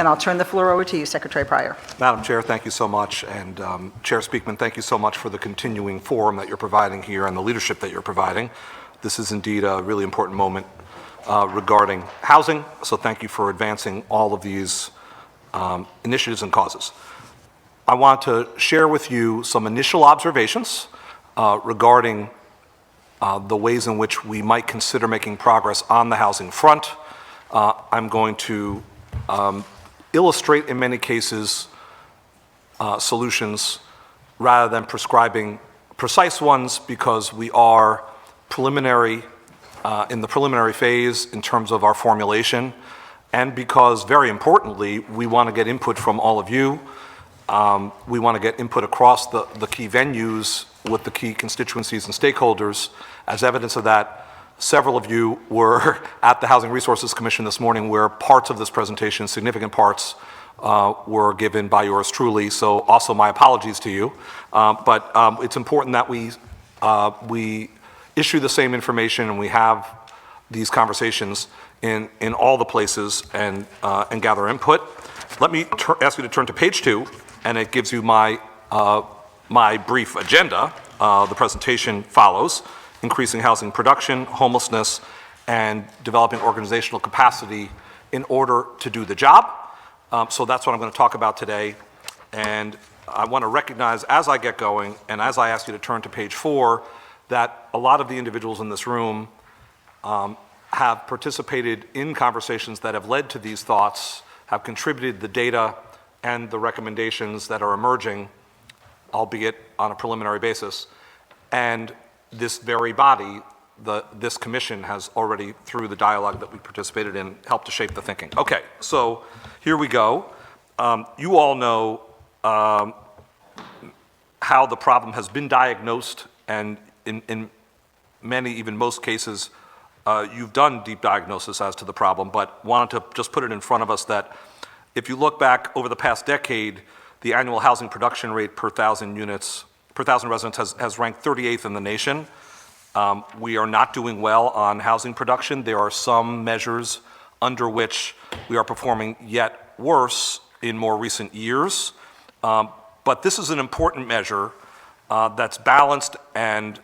Then I'll turn the floor over to you, Secretary Pryor. Madam Chair, thank you so much. And Chair Speakman, thank you so much for the continuing forum that you're providing here and the leadership that you're providing. This is indeed a really important moment regarding housing. So thank you for advancing all of these initiatives and causes. I want to share with you some initial observations regarding the ways in which we might consider making progress on the housing front. I'm going to illustrate, in many cases, solutions rather than prescribing precise ones, because we are in the preliminary phase in terms of our formulation, and because, very importantly, we want to get input from all of you. We want to get input across the key venues with the key constituencies and stakeholders. As evidence of that, several of you were at the Housing Resources Commission this morning, where parts of this presentation, significant parts, were given by yours truly. So also my apologies to you. But it's important that we issue the same information and we have these conversations in all the places and gather input. Let me ask you to turn to page 2, and it gives you my brief agenda. The presentation follows: increasing housing production, homelessness, and developing organizational capacity in order to do the job. So that's what I'm going to talk about today. And I want to recognize, as I get going, and as I ask you to turn to page 4, that a lot of the individuals in this room have participated in conversations that have led to these thoughts, have contributed the data and the recommendations that are emerging, albeit on a preliminary basis. And this very body, this commission, has already, through the dialogue that we participated in, helped to shape the thinking. Okay, so here we go. You all know how the problem has been diagnosed, and in many, even most cases, you've done deep diagnosis as to the problem, but wanted to just put it in front of us that if you look back over the past decade, the annual housing production rate per thousand residents has ranked 38th in the nation. We are not doing well on housing production. There are some measures under which we are performing yet worse in more recent years. But this is an important measure that's balanced and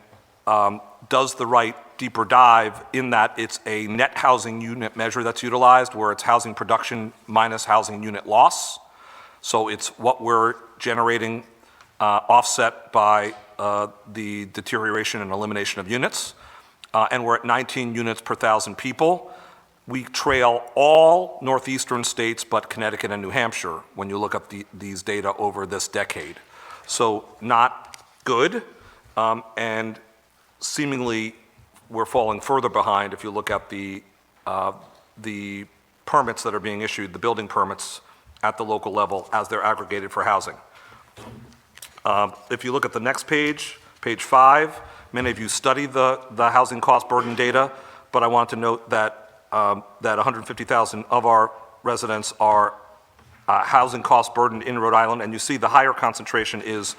does the right deeper dive, in that it's a net housing unit measure that's utilized, where it's housing production minus housing unit loss. So it's what we're generating offset by the deterioration and elimination of units. And we're at 19 units per thousand people. We trail all northeastern states but Connecticut and New Hampshire when you look up these data over this decade. So not good, and seemingly we're falling further behind if you look at the permits that are being issued, the building permits at the local level as they're aggregated for housing. If you look at the next page, page 5, many of you study the housing cost burden data, but I want to note that 150,000 of our residents are housing cost burdened in Rhode Island, and you see the higher concentration is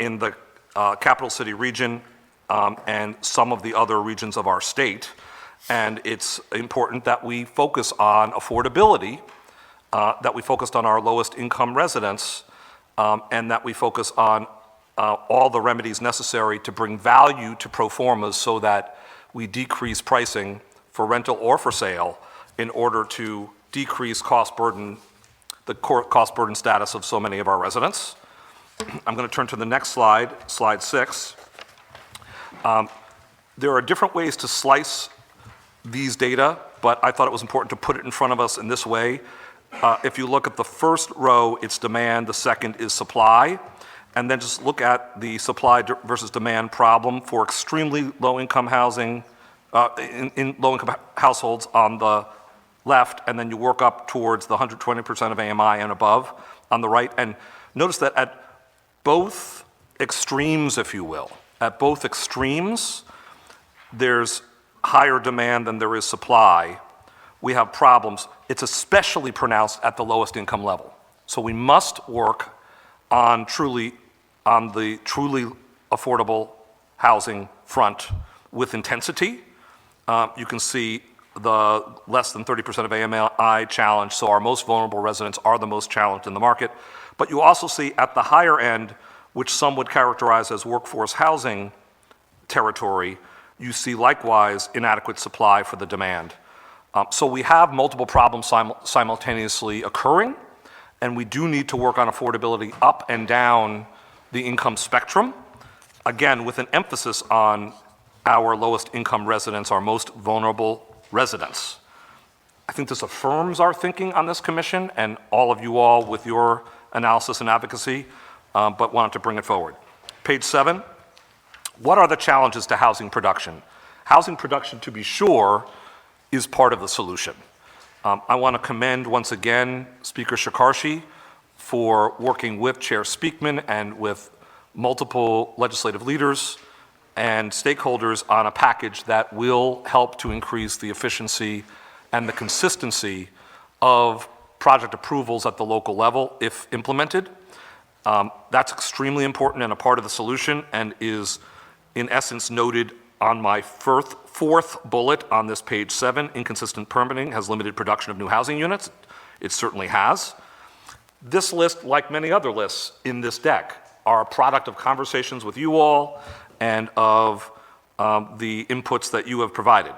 in the capital city region and some of the other regions of our state. And it's important that we focus on affordability, that we focused on our lowest income residents, and that we focus on all the remedies necessary to bring value to pro formas so that we decrease pricing for rental or for sale in order to decrease cost burden, the cost burden status of so many of our residents. I'm going to turn to the next slide, slide 6. There are different ways to slice these data, but I thought it was important to put it in front of us in this way. If you look at the first row, it's demand, the second is supply, and then just look at the supply versus demand problem for extremely low-income housing, in low-income households on the left, and then you work up towards the 120% of AMI and above on the right. And notice that at both extremes, if you will, at both extremes, there's higher demand than there is supply. We have problems. It's especially pronounced at the lowest income level. So we must work on the truly affordable housing front with intensity. You can see the less than 30% of AMI challenged, so our most vulnerable residents are the most challenged in the market. But you also see at the higher end, which some would characterize as workforce housing territory, you see likewise inadequate supply for the demand. So we have multiple problems simultaneously occurring, and we do need to work on affordability up and down the income spectrum, again, with an emphasis on our lowest income residents, our most vulnerable residents. I think this affirms our thinking on this commission and all of you all with your analysis and advocacy, but wanted to bring it forward. Page 7, what are the challenges to housing production? Housing production, to be sure, is part of the solution. I want to commend once again Speaker Shekarchi for working with Chair Speakman and with multiple legislative leaders and stakeholders on a package that will help to increase the efficiency and the consistency of project approvals at the local level if implemented. That's extremely important and a part of the solution and is in essence noted on my fourth bullet on this page 7. Inconsistent permitting has limited production of new housing units. It certainly has. This list, like many other lists in this deck, are a product of conversations with you all and of the inputs that you have provided.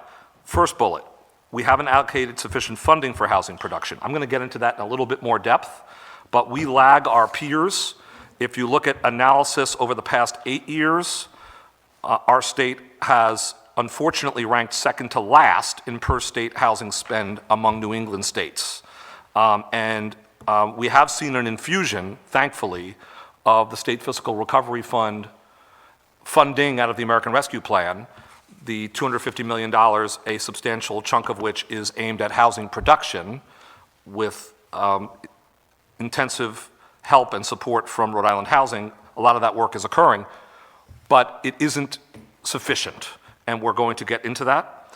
First bullet, we haven't allocated sufficient funding for housing production. I'm going to get into that in a little bit more depth, but we lag our peers. If you look at analysis over the past 8 years, our state has unfortunately ranked second to last in per state housing spend among New England states. We have seen an infusion, thankfully, of the State Fiscal Recovery Fund funding out of the American Rescue Plan, the $250 million, a substantial chunk of which is aimed at housing production with intensive help and support from Rhode Island Housing. A lot of that work is occurring, but it isn't sufficient, and we're going to get into that.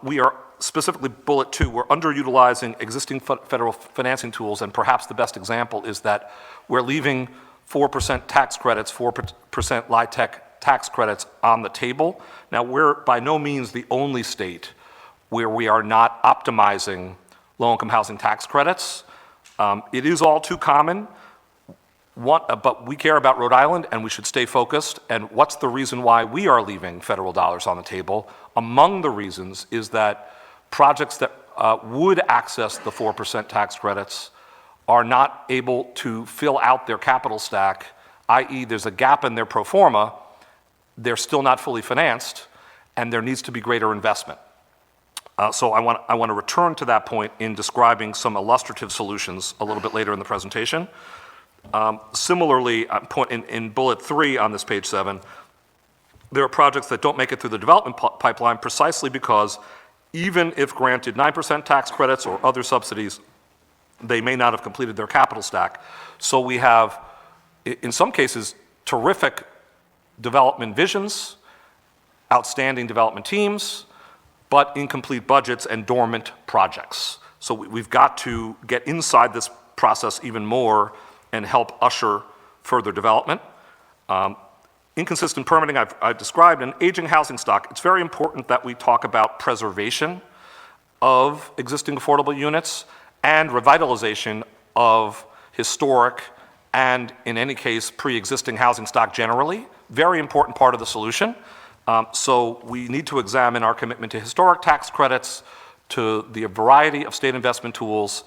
We are specifically bullet 2, we're underutilizing existing federal financing tools, and perhaps the best example is that we're leaving 4% tax credits, 4% LIHTC tax credits on the table. Now, we're by no means the only state where we are not optimizing low-income housing tax credits. It is all too common, but we care about Rhode Island and we should stay focused. And what's the reason why we are leaving federal dollars on the table? Among the reasons is that projects that would access the 4% tax credits are not able to fill out their capital stack, i.e. there's a gap in their pro forma, they're still not fully financed, and there needs to be greater investment. So I want to return to that point in describing some illustrative solutions a little bit later in the presentation. Similarly, in bullet 3 on this page 7, there are projects that don't make it through the development pipeline precisely because even if granted 9% tax credits or other subsidies, they may not have completed their capital stack. So we have, in some cases, terrific development visions, outstanding development teams, but incomplete budgets and dormant projects. So we've got to get inside this process even more and help usher further development. Inconsistent permitting I've described, and aging housing stock. It's very important that we talk about preservation of existing affordable units and revitalization of historic and, in any case, pre-existing housing stock generally. Very important part of the solution. So we need to examine our commitment to historic tax credits, to the variety of state investment tools,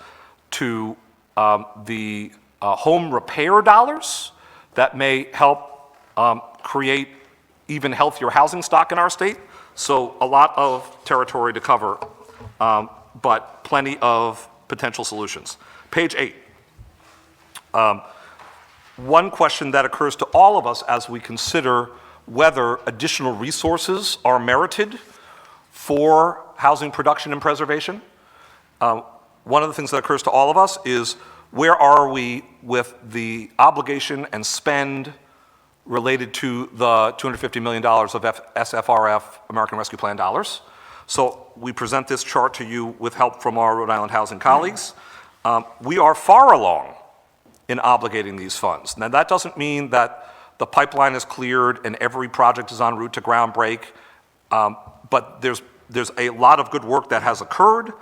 to the home repair dollars that may help create even healthier housing stock in our state. So a lot of territory to cover, but plenty of potential solutions. Page 8. One question that occurs to all of us as we consider whether additional resources are merited for housing production and preservation. One of the things that occurs to all of us is where are we with the obligation and spend related to the $250 million of SFRF, American Rescue Plan dollars. So we present this chart to you with help from our Rhode Island housing colleagues. We are far along in obligating these funds. Now that doesn't mean that the pipeline is cleared and every project is en route to ground break, but there's there's a lot of good work that has occurred.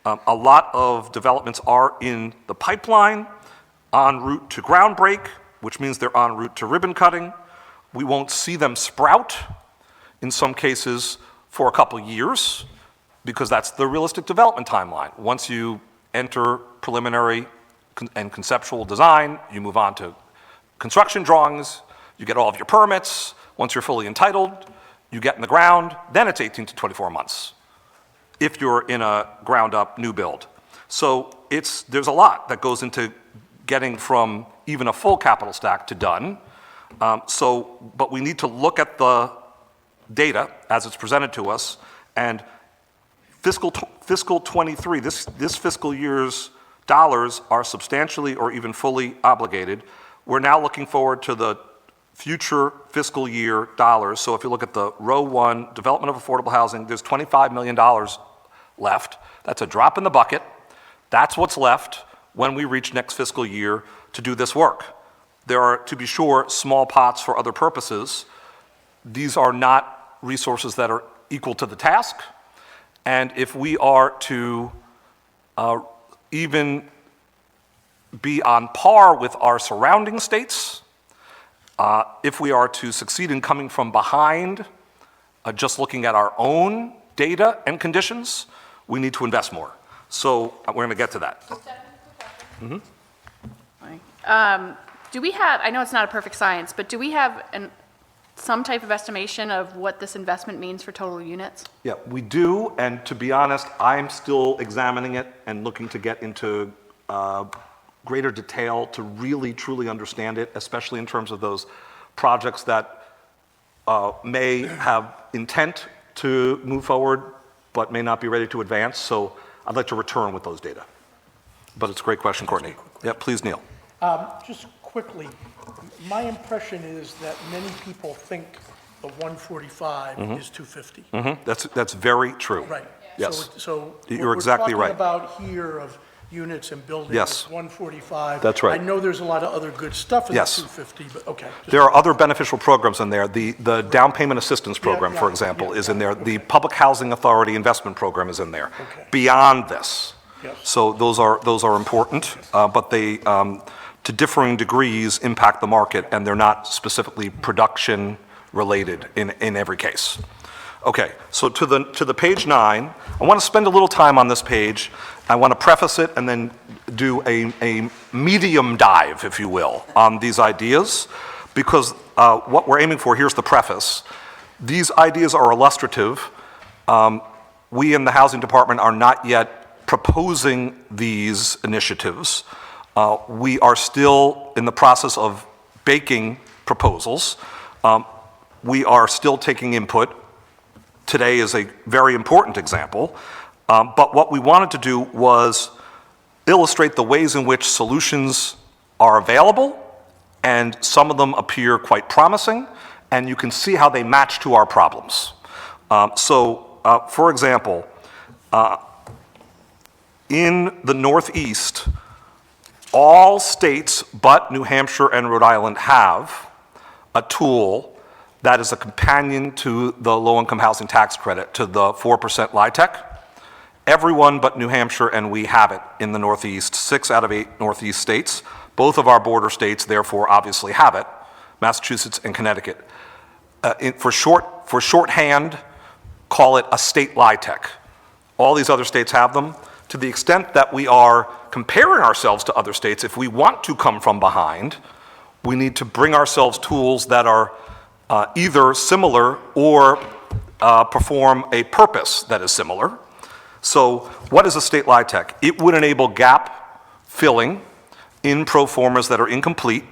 A lot of developments are in the pipeline, en route to ground break, which means they're en route to ribbon cutting. We won't see them sprout, in some cases, for a couple years, because that's the realistic development timeline. Once you enter preliminary and conceptual design, you move on to construction drawings, you get all of your permits. Once you're fully entitled, you get in the ground, then it's 18 to 24 months if you're in a ground-up new build. So there's a lot that goes into getting from even a full capital stack to done. But we need to look at the data as it's presented to us, and fiscal 23, this fiscal year's dollars are substantially or even fully obligated. We're now looking forward to the future fiscal year dollars. So if you look at the row 1, development of affordable housing, there's $25 million left. That's a drop in the bucket. That's what's left when we reach next fiscal year to do this work. There are, to be sure, small pots for other purposes. These are not resources that are equal to the task. And if we are to even be on par with our surrounding states, if we are to succeed in coming from behind, just looking at our own data and conditions, we need to invest more. So we're going to get to that. Do we have, I know it's not a perfect science, but do we have some type of estimation of what this investment means for total units? Yeah, we do, and to be honest, I'm still examining it and looking to get into greater detail to really, truly understand it, especially in terms of those projects that may have intent to move forward, but may not be ready to advance. So I'd like to return with those data. But it's a great question, Courtney. Yeah, please, Neil. Just quickly, my impression is that many people think the 145 is 250. That's very true. Right. Yes. So You're exactly we're right. talking about here of units and buildings. Yes. It's 145. That's right. I know there's a lot of other good stuff in Yes. the 250, but okay. There are other beneficial programs in there. The down payment assistance program, Yeah, for yeah, example, yeah, is in yeah, there. The Public Housing Authority investment program is in there. Okay. Beyond this. Yes. So those are important, but they, to differing degrees, impact the market, and they're not specifically production related in every case. Okay, so to the page 9, I want to spend a little time on this page. I want to preface it and then do a medium dive, if you will, on these ideas, because what we're aiming for, here's the preface. These ideas are illustrative. We in the Housing Department are not yet proposing these initiatives. We are still in the process of baking proposals. We are still taking input. Today is a very important example. But what we wanted to do was illustrate the ways in which solutions are available, and some of them appear quite promising, and you can see how they match to our problems. For example, in the Northeast, all states but New Hampshire and Rhode Island have a tool that is a companion to the low-income housing tax credit, to the 4% LIHTC. Everyone but New Hampshire and we have it in the Northeast, 6 out of 8 Northeast states. Both of our border states, therefore, obviously have it, Massachusetts and Connecticut. For shorthand, call it a state LIHTC. All these other states have them. To the extent that we are comparing ourselves to other states, if we want to come from behind, we need to bring ourselves tools that are either similar or perform a purpose that is similar. So what is a state LIHTC? It would enable gap filling in pro formas that are incomplete.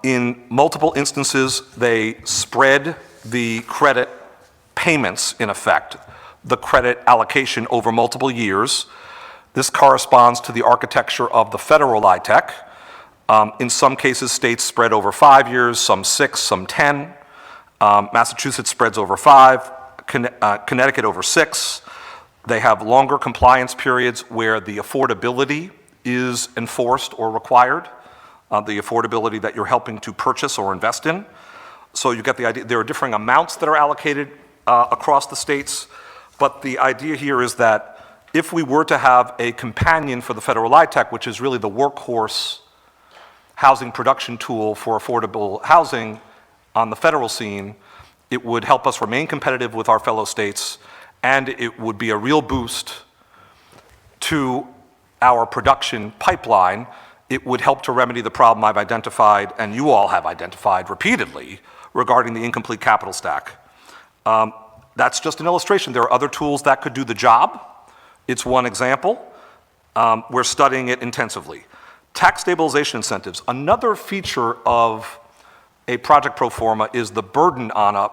In multiple instances, they spread the credit payments, in effect, the credit allocation over multiple years. This corresponds to the architecture of the federal LIHTC. In some cases, states spread over 5 years, some 6, some 10. Massachusetts spreads over 5, Connecticut over 6. They have longer compliance periods where the affordability is enforced or required, the affordability that you're helping to purchase or invest in. So you get the idea. There are differing amounts that are allocated across the states, but the idea here is that if we were to have a companion for the federal LIHTC, which is really the workhorse housing production tool for affordable housing on the federal scene, it would help us remain competitive with our fellow states, and it would be a real boost to our production pipeline. It would help to remedy the problem I've identified, and you all have identified repeatedly, regarding the incomplete capital stack. That's just an illustration. There are other tools that could do the job. It's one example. We're studying it intensively. Tax stabilization incentives. Another feature of a project pro forma is the burden on a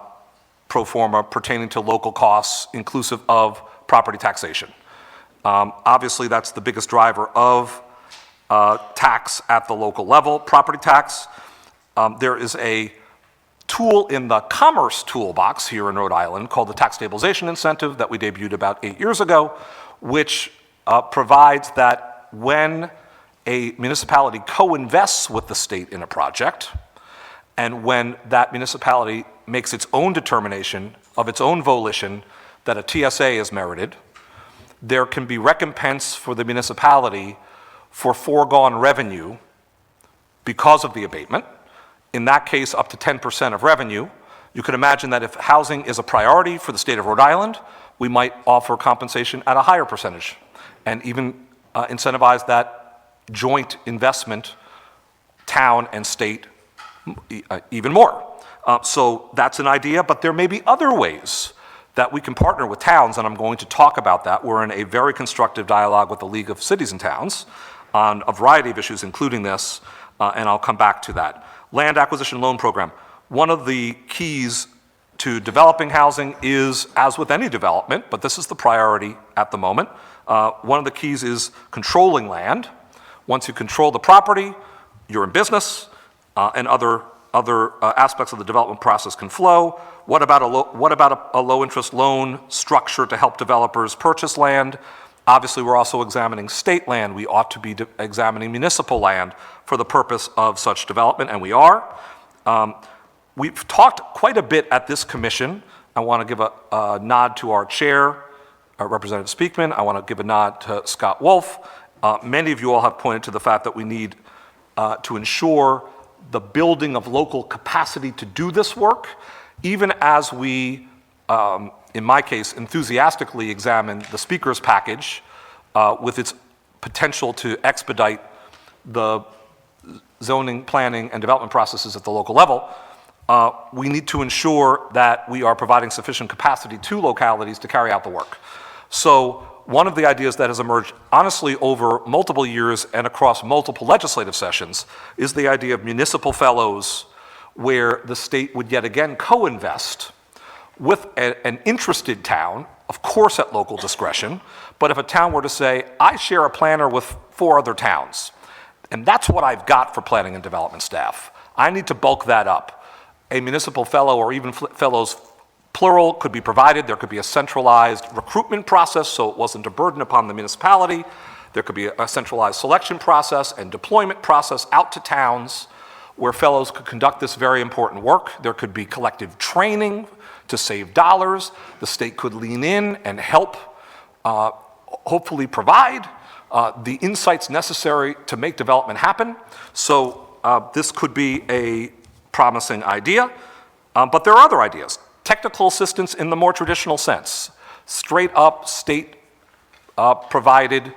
pro forma pertaining to local costs, inclusive of property taxation. Obviously, that's the biggest driver of tax at the local level, property tax. There is a tool in the commerce toolbox here in Rhode Island called the tax stabilization incentive that we debuted about 8 years ago, which provides that when a municipality co-invests with the state in a project, and when that municipality makes its own determination of its own volition that a TSA is merited, there can be recompense for the municipality for foregone revenue because of the abatement. In that case, up to 10% of revenue. You could imagine that if housing is a priority for the state of Rhode Island, we might offer compensation at a higher percentage and even incentivize that joint investment, town and state, even more. So that's an idea, but there may be other ways that we can partner with towns, and I'm going to talk about that. We're in a very constructive dialogue with the League of Cities and Towns on a variety of issues, including this, and I'll come back to that. Land acquisition loan program. One of the keys to developing housing is, as with any development, but this is the priority at the moment, one of the keys is controlling land. Once you control the property, you're in business, and other aspects of the development process can flow. What about a low-interest loan structure to help developers purchase land? Obviously, we're also examining state land. We ought to be examining municipal land for the purpose of such development, and we are. We've talked quite a bit at this commission. I want to give a nod to our chair, Representative Speakman. I want to give a nod to Scott Wolf. Many of you all have pointed to the fact that we need to ensure the building of local capacity to do this work, even as we, in my case, enthusiastically examine the speaker's package with its potential to expedite the zoning, planning, and development processes at the local level. We need to ensure that we are providing sufficient capacity to localities to carry out the work. So one of the ideas that has emerged, honestly, over multiple years and across multiple legislative sessions is the idea of municipal fellows, where the state would yet again co-invest with an interested town, of course at local discretion, but if a town were to say, I share a planner with 4 other towns, and that's what I've got for planning and development staff, I need to bulk that up. A municipal fellow, or even fellows plural, could be provided. There could be a centralized recruitment process so it wasn't a burden upon the municipality. There could be a centralized selection process and deployment process out to towns where fellows could conduct this very important work. There could be collective training to save dollars. The state could lean in and help, hopefully provide the insights necessary to make development happen. So this could be a promising idea, but there are other ideas. Technical assistance in the more traditional sense, straight up state provided,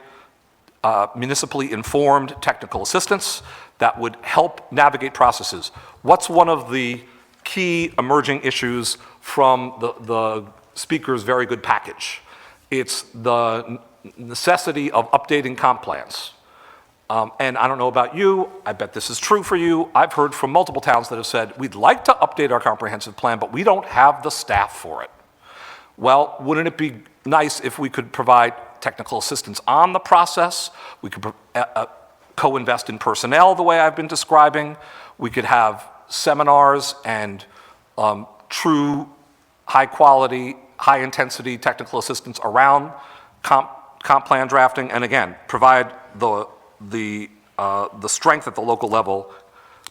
municipally informed technical assistance that would help navigate processes. What's one of the key emerging issues from the speaker's very good package? It's the necessity of updating comp plans. And I don't know about you, I bet this is true for you. I've heard from multiple towns that have said, we'd like to update our comprehensive plan, but we don't have the staff for it. Well, wouldn't it be nice if we could provide technical assistance on the process? We could co-invest in personnel the way I've been describing. We could have seminars and true high quality, high intensity technical assistance around comp plan drafting, and again, provide the strength at the local level,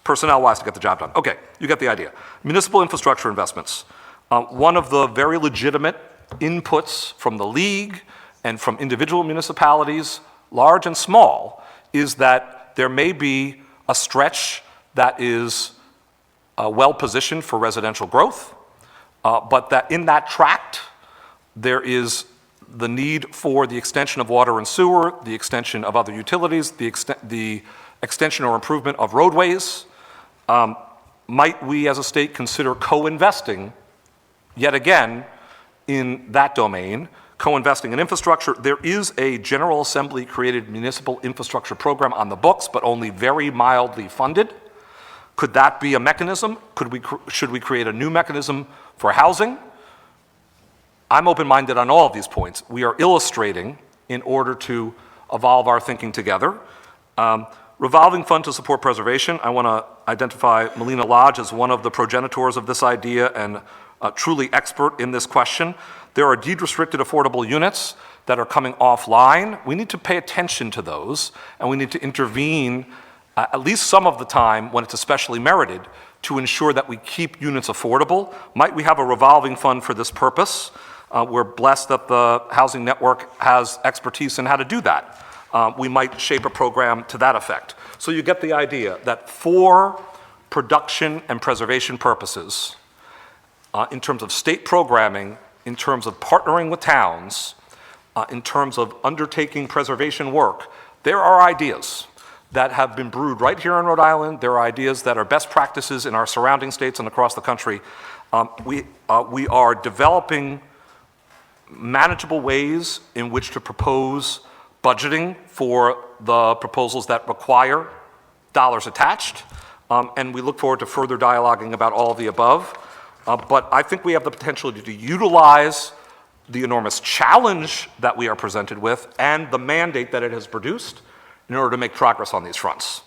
personnel-wise, to get the job done. Okay, you get the idea. Municipal infrastructure investments. One of the very legitimate inputs from the league and from individual municipalities, large and small, is that there may be a stretch that is well-positioned for residential growth, but that in that tract, there is the need for the extension of water and sewer, the extension of other utilities, the extension or improvement of roadways. Might we as a state consider co-investing, yet again, in that domain, co-investing in infrastructure? There is a General Assembly created municipal infrastructure program on the books, but only very mildly funded. Could that be a mechanism? Should we create a new mechanism for housing? I'm open-minded on all of these points. We are illustrating in order to evolve our thinking together. Revolving fund to support preservation. I want to identify Melina Lodge as one of the progenitors of this idea and truly expert in this question. There are deed-restricted affordable units that are coming offline. We need to pay attention to those, and we need to intervene at least some of the time when it's especially merited to ensure that we keep units affordable. Might we have a revolving fund for this purpose? We're blessed that the Housing Network has expertise in how to do that. We might shape a program to that effect. So you get the idea that for production and preservation purposes, in terms of state programming, in terms of partnering with towns, in terms of undertaking preservation work, there are ideas that have been brewed right here in Rhode Island. There are ideas that are best practices in our surrounding states and across the country. We are developing manageable ways in which to propose budgeting for the proposals that require dollars attached, and we look forward to further dialoguing about all of the above. But I think we have the potential to utilize the enormous challenge that we are presented with and the mandate that it has produced in order to make progress on these fronts.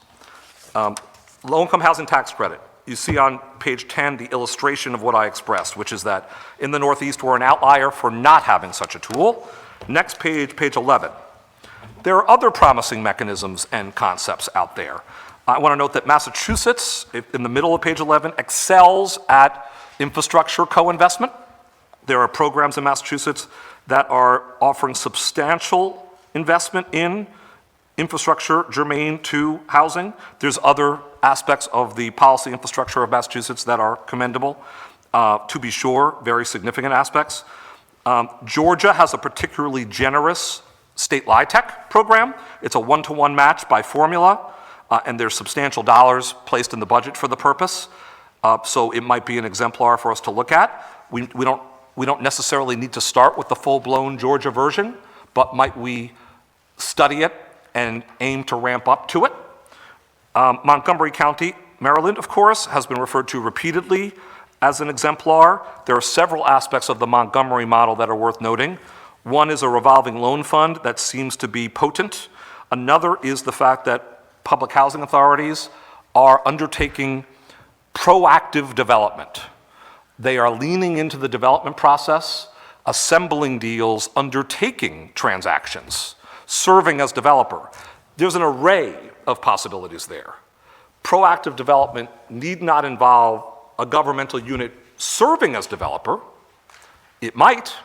Low-income housing tax credit. You see on page 10 the illustration of what I expressed, which is that in the Northeast we're an outlier for not having such a tool. Next page, page 11. There are other promising mechanisms and concepts out there. I want to note that Massachusetts, in the middle of page 11, excels at infrastructure co-investment. There are programs in Massachusetts that are offering substantial investment in infrastructure germane to housing. There's other aspects of the policy infrastructure of Massachusetts that are commendable, to be sure, very significant aspects. Georgia has a particularly generous state LIHTC program. It's a one-to-one match by formula, and there's substantial dollars placed in the budget for the purpose. So it might be an exemplar for us to look at. We don't necessarily need to start with the full-blown Georgia version, but might we study it and aim to ramp up to it? Montgomery County, Maryland, of course, has been referred to repeatedly as an exemplar. There are several aspects of the Montgomery model that are worth noting. One is a revolving loan fund that seems to be potent. Another is the fact that public housing authorities are undertaking proactive development. They are leaning into the development process, assembling deals, undertaking transactions, serving as developer. There's an array of possibilities there. Proactive development need not involve a governmental unit serving as developer. It might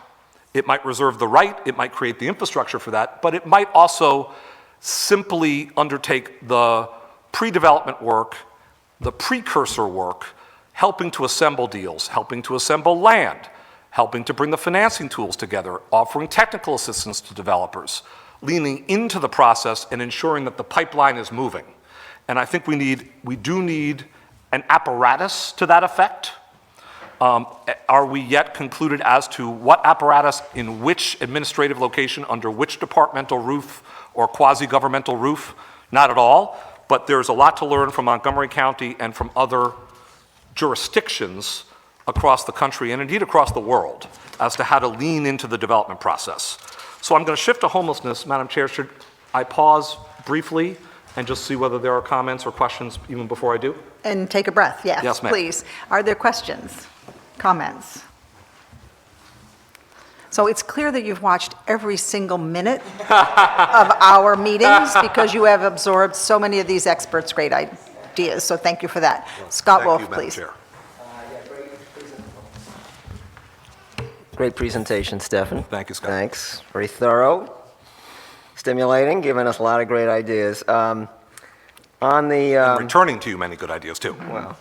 reserve the right, it might create the infrastructure for that, but it might also simply undertake the pre-development work, the precursor work, helping to assemble deals, helping to assemble land, helping to bring the financing tools together, offering technical assistance to developers, leaning into the process and ensuring that the pipeline is moving. And I think we do need an apparatus to that effect. Are we yet concluded as to what apparatus in which administrative location, under which departmental roof or quasi-governmental roof? Not at all, but there's a lot to learn from Montgomery County and from other jurisdictions across the country and indeed across the world as to how to lean into the development process. So I'm going to shift to homelessness. Madam Chair, should I pause briefly and just see whether there are comments or questions even before I do? And take a breath, yes, Yes, ma'am. please. Are there questions, comments? So it's clear that you've watched every single minute of our meetings because you have absorbed so many of these experts' great ideas. So thank you for that. Scott Wolf, please. Thank you, Madam Chair. Great presentation, Stefan. Thank you, Scott. Thanks. Very thorough, stimulating, giving us a lot of great ideas. On the... Returning to you many good ideas, too. Well,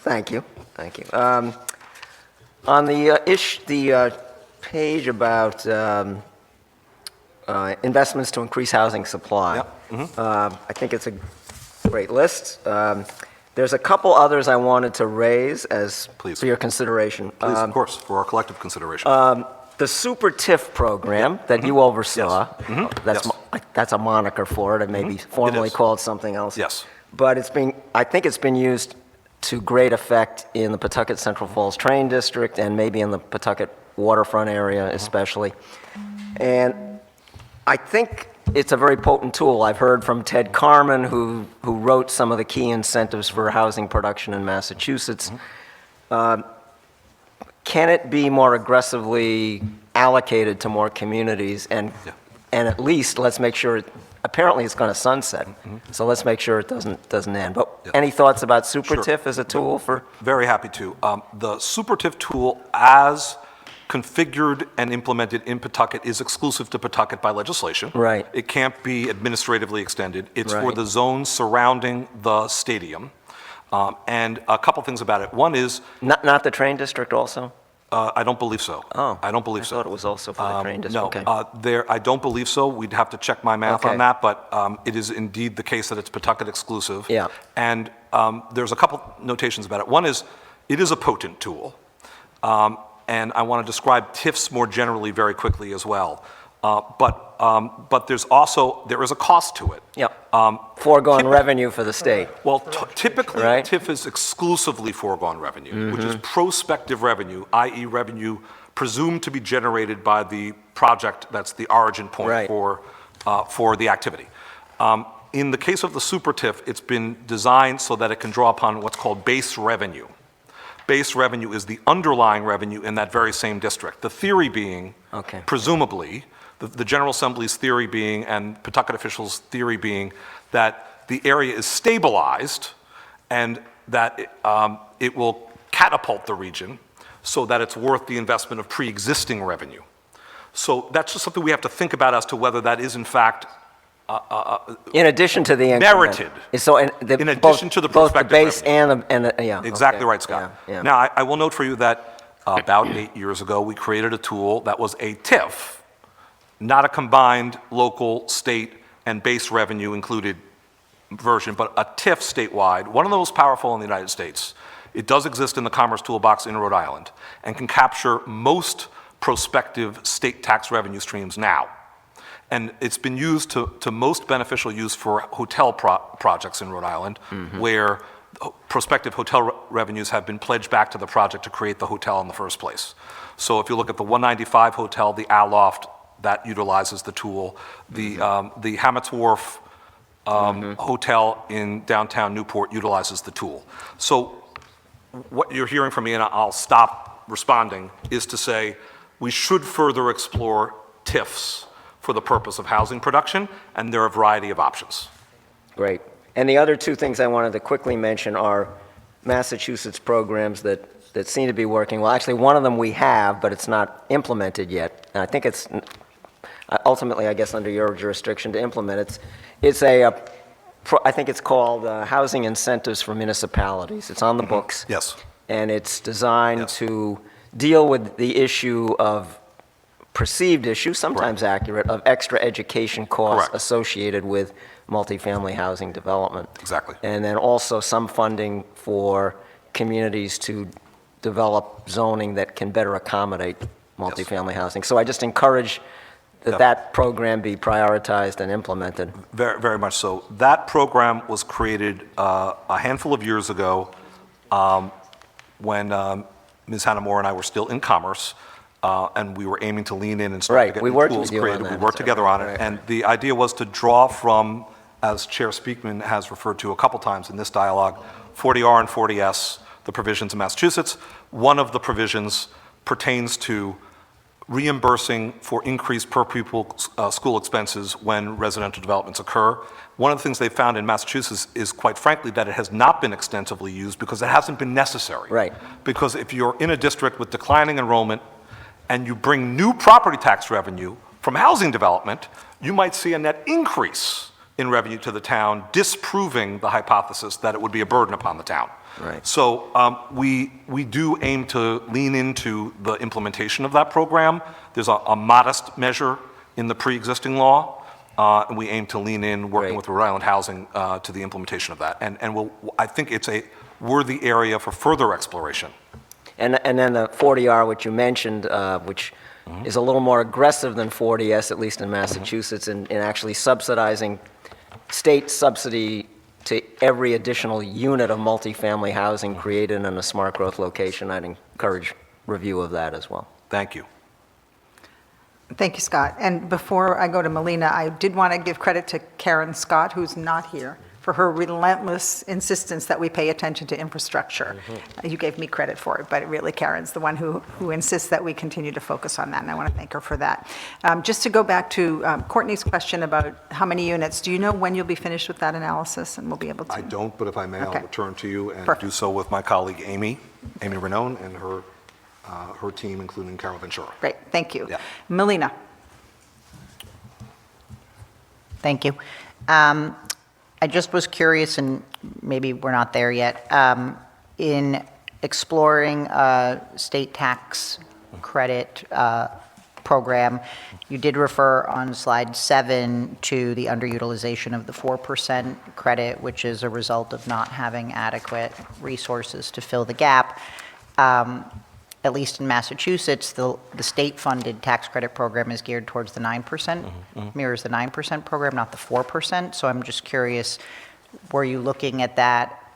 thank you, thank you. On the page about investments to increase housing supply. Yep. I think it's a great list. There's a couple others I wanted to raise Please. for your consideration. Please, of course, for our collective consideration. The Super TIF program that you oversaw, Yes. that's a moniker for it. It may be formally is. called something else. Yes. But I think it's been used to great effect in the Pawtucket Central Falls Train District and maybe in the Pawtucket waterfront area especially. And I think it's a very potent tool. I've heard from Ted Carman, who wrote some of the key incentives for housing production in Massachusetts. Can it be more aggressively allocated to more communities? And at least let's make sure, apparently it's going to sunset, so let's make sure it doesn't end. But any thoughts about Super Sure. TIF as a tool for? Very happy to. The Super TIF tool, as configured and implemented in Pawtucket, is exclusive to Pawtucket by legislation. Right. It can't be administratively extended. It's for Right. the zones surrounding the stadium. And a couple things about it. One is, Not the train district also? I don't believe so. Oh. I don't believe so. I thought it was also for the train district. No, Okay. I don't believe so. We'd have to check my math Okay. on that, but it is indeed the case that it's Pawtucket exclusive. Yeah. And there's a couple notations about it. One is, it is a potent tool. And I want to describe TIFs more generally very quickly as well. But there is a cost to it. Yeah. Foregone revenue for the state. Well, typically, Right. TIF is exclusively foregone revenue, which is prospective revenue, i.e. revenue presumed to be generated by the project that's the origin point Right. for the activity. In the case of the Super TIF, it's been designed so that it can draw upon what's called base revenue. Base revenue is the underlying revenue in that very same district. The theory being, Okay. presumably, the General Assembly's theory being, and Pawtucket officials' theory being, that the area is stabilized and that it will catapult the region so that it's worth the investment of pre-existing revenue. So that's just something we have to think about as to whether that is in fact In addition to the increment. Merited. So In addition to the both the prospective base revenue. and the, yeah. Exactly okay. right, Scott. Yeah, yeah. Now, I will note for you that about 8 years ago, we created a tool that was a TIF, not a combined local, state, and base revenue included version, but a TIF statewide, one of the most powerful in the United States. It does exist in the Commerce Toolbox in Rhode Island and can capture most prospective state tax revenue streams now. And it's been used to most beneficial use for hotel projects in Rhode Island, where prospective hotel revenues have been pledged back to the project to create the hotel in the first place. So if you look at the 195 hotel, the Aloft, that utilizes the tool. The Hammets Wharf hotel in downtown Newport utilizes the tool. So what you're hearing from me, and I'll stop responding, is to say we should further explore TIFs for the purpose of housing production, and there are a variety of options. Great. And the other two things I wanted to quickly mention are Massachusetts programs that seem to be working well. Actually, one of them we have, but it's not implemented yet. And I think it's ultimately, I guess, under your jurisdiction to implement. I think it's called Housing Incentives for Municipalities. It's on the books. Yes. And it's designed Yes. to deal with the issue of perceived issue, sometimes accurate, of extra education costs Correct. associated with multifamily housing development. Exactly. And then also some funding for communities to develop zoning that can better accommodate multifamily housing. So I just encourage that program be prioritized and implemented. Very, very much so. That program was created a handful of years ago when Ms. Hannah Moore and I were still in Commerce, and we were aiming to lean in and start Right, to get we new worked tools with you on created. that. We worked together on it, Right. and the idea was to draw from, as Chair Speakman has referred to a couple times in this dialogue, 40R and 40S, the provisions in Massachusetts. One of the provisions pertains to reimbursing for increased per pupil school expenses when residential developments occur. One of the things they found in Massachusetts is, quite frankly, that it has not been extensively used because it hasn't been necessary. Right. Because if you're in a district with declining enrollment and you bring new property tax revenue from housing development, you might see a net increase in revenue to the town, disproving the hypothesis that it would be a burden upon the town. Right. So we do aim to lean into the implementation of that program. There's a modest measure in the pre-existing law, and we aim to lean in, working Great. with Rhode Island Housing to the implementation of that. And I think it's a worthy area for further exploration. And then the 40R, which you mentioned, which is a little more aggressive than 40S, at least in Massachusetts, in actually subsidizing state subsidy to every additional unit of multifamily housing created in a smart growth location. I'd encourage review of that as well. Thank you. Thank you, Scott. And before I go to Melina, I did want to give credit to Karen Scott, who's not here, for her relentless insistence that we pay attention to infrastructure. You gave me credit for it, but really Karen's the one who insists that we continue to focus on that, and I want to thank her for that. Just to go back to Courtney's question about how many units, do you know when you'll be finished with that analysis, and we'll be able to? I don't, but if I may, I'll Okay. return to you and Perfect. do so with my colleague Amy Renone, and her team, including Carol Ventura. Great, thank you. Yeah. Melina? Thank you. I just was curious, and maybe we're not there yet, in exploring a state tax credit program, you did refer on slide 7 to the underutilization of the 4% credit, which is a result of not having adequate resources to fill the gap. At least in Massachusetts, the state-funded tax credit program is geared towards the 9%, mirrors the 9% program, not the 4%. So I'm just curious, were you looking at that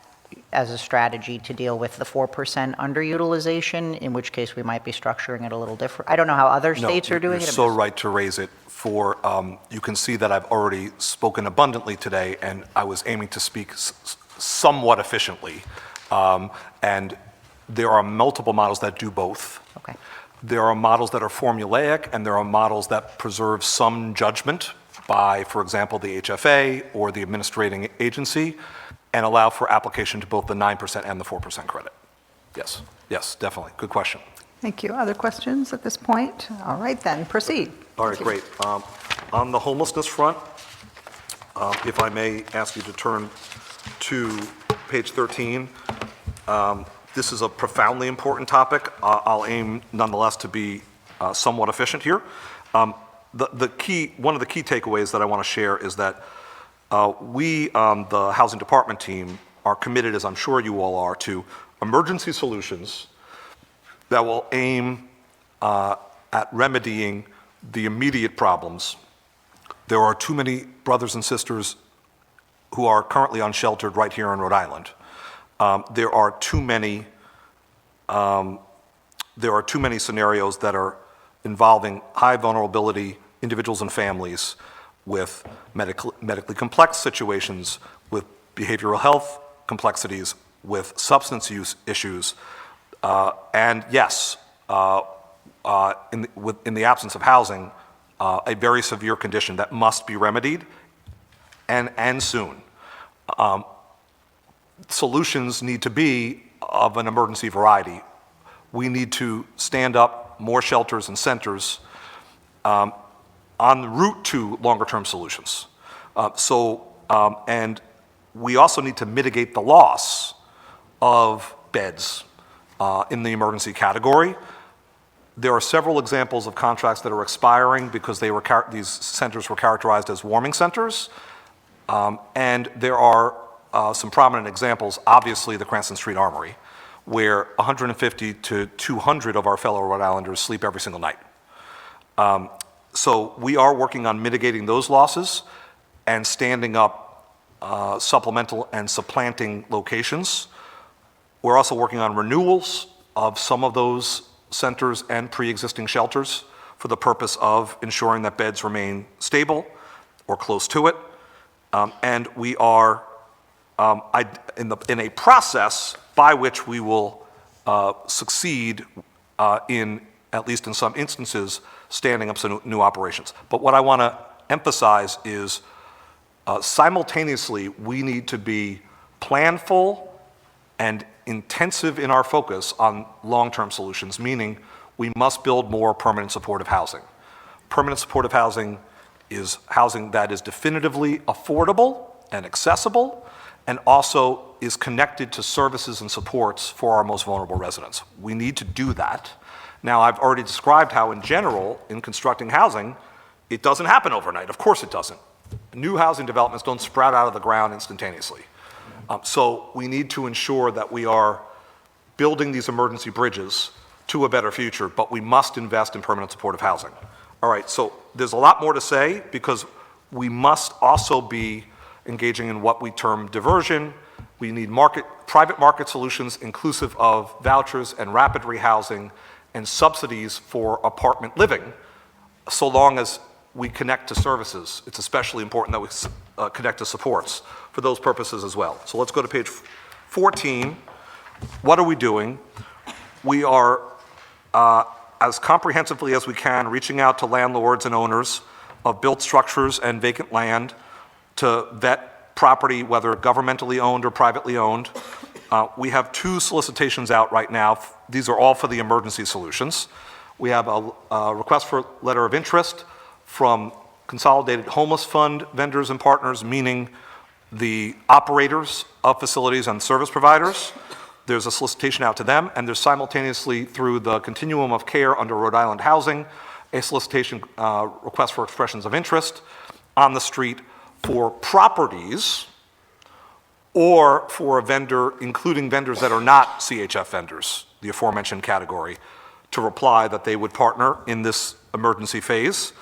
as a strategy to deal with the 4% underutilization, in which case we might be structuring it a little different? I don't know how other states are doing it. You're so right to raise it. You can see that I've already spoken abundantly today, and I was aiming to speak somewhat efficiently. And there are multiple models that do both. Okay. There are models that are formulaic, and there are models that preserve some judgment by, for example, the HFA or the administrating agency, and allow for application to both the 9% and the 4% credit. Yes, yes, definitely. Good question. Thank you. Other questions at this point? All right, then, proceed. All right, great. On the homelessness front, if I may ask you to turn to page 13. This is a profoundly important topic. I'll aim nonetheless to be somewhat efficient here. One of the key takeaways that I want to share is that we, the Housing Department team, are committed, as I'm sure you all are, to emergency solutions that will aim at remedying the immediate problems. There are too many brothers and sisters who are currently unsheltered right here in Rhode Island. There are too many scenarios that are involving high vulnerability individuals and families with medically complex situations, with behavioral health complexities, with substance use issues, and yes, in the absence of housing, a very severe condition that must be remedied, and soon. Solutions need to be of an emergency variety. We need to stand up more shelters and centers en route to longer-term solutions. And we also need to mitigate the loss of beds in the emergency category. There are several examples of contracts that are expiring because these centers were characterized as warming centers. And there are some prominent examples, obviously the Cranston Street Armory, where 150 to 200 of our fellow Rhode Islanders sleep every single night. So we are working on mitigating those losses and standing up supplemental and supplanting locations. We're also working on renewals of some of those centers and pre-existing shelters for the purpose of ensuring that beds remain stable or close to it. And we are in a process by which we will succeed in, at least in some instances, standing up some new operations. But what I want to emphasize is simultaneously we need to be planful and intensive in our focus on long-term solutions, meaning we must build more permanent supportive housing. Permanent supportive housing is housing that is definitively affordable and accessible, and also is connected to services and supports for our most vulnerable residents. We need to do that. Now, I've already described how, in general, in constructing housing, it doesn't happen overnight. Of course it doesn't. New housing developments don't sprout out of the ground instantaneously. So we need to ensure that we are building these emergency bridges to a better future, but we must invest in permanent supportive housing. All right, so there's a lot more to say because we must also be engaging in what we term diversion. We need private market solutions inclusive of vouchers and rapid rehousing and subsidies for apartment living, so long as we connect to services. It's especially important that we connect to supports for those purposes as well. So let's go to page 14. What are we doing? We are, as comprehensively as we can, reaching out to landlords and owners of built structures and vacant land to vet property, whether governmentally owned or privately owned. We have 2 solicitations out right now. These are all for the emergency solutions. We have a request for letter of interest from Consolidated Homeless Fund vendors and partners, meaning the operators of facilities and service providers. There's a solicitation out to them, and there's simultaneously, through the continuum of care under Rhode Island Housing, a solicitation request for expressions of interest on the street for properties or for a vendor, including vendors that are not CHF vendors, the aforementioned category, to reply that they would partner in this emergency phase.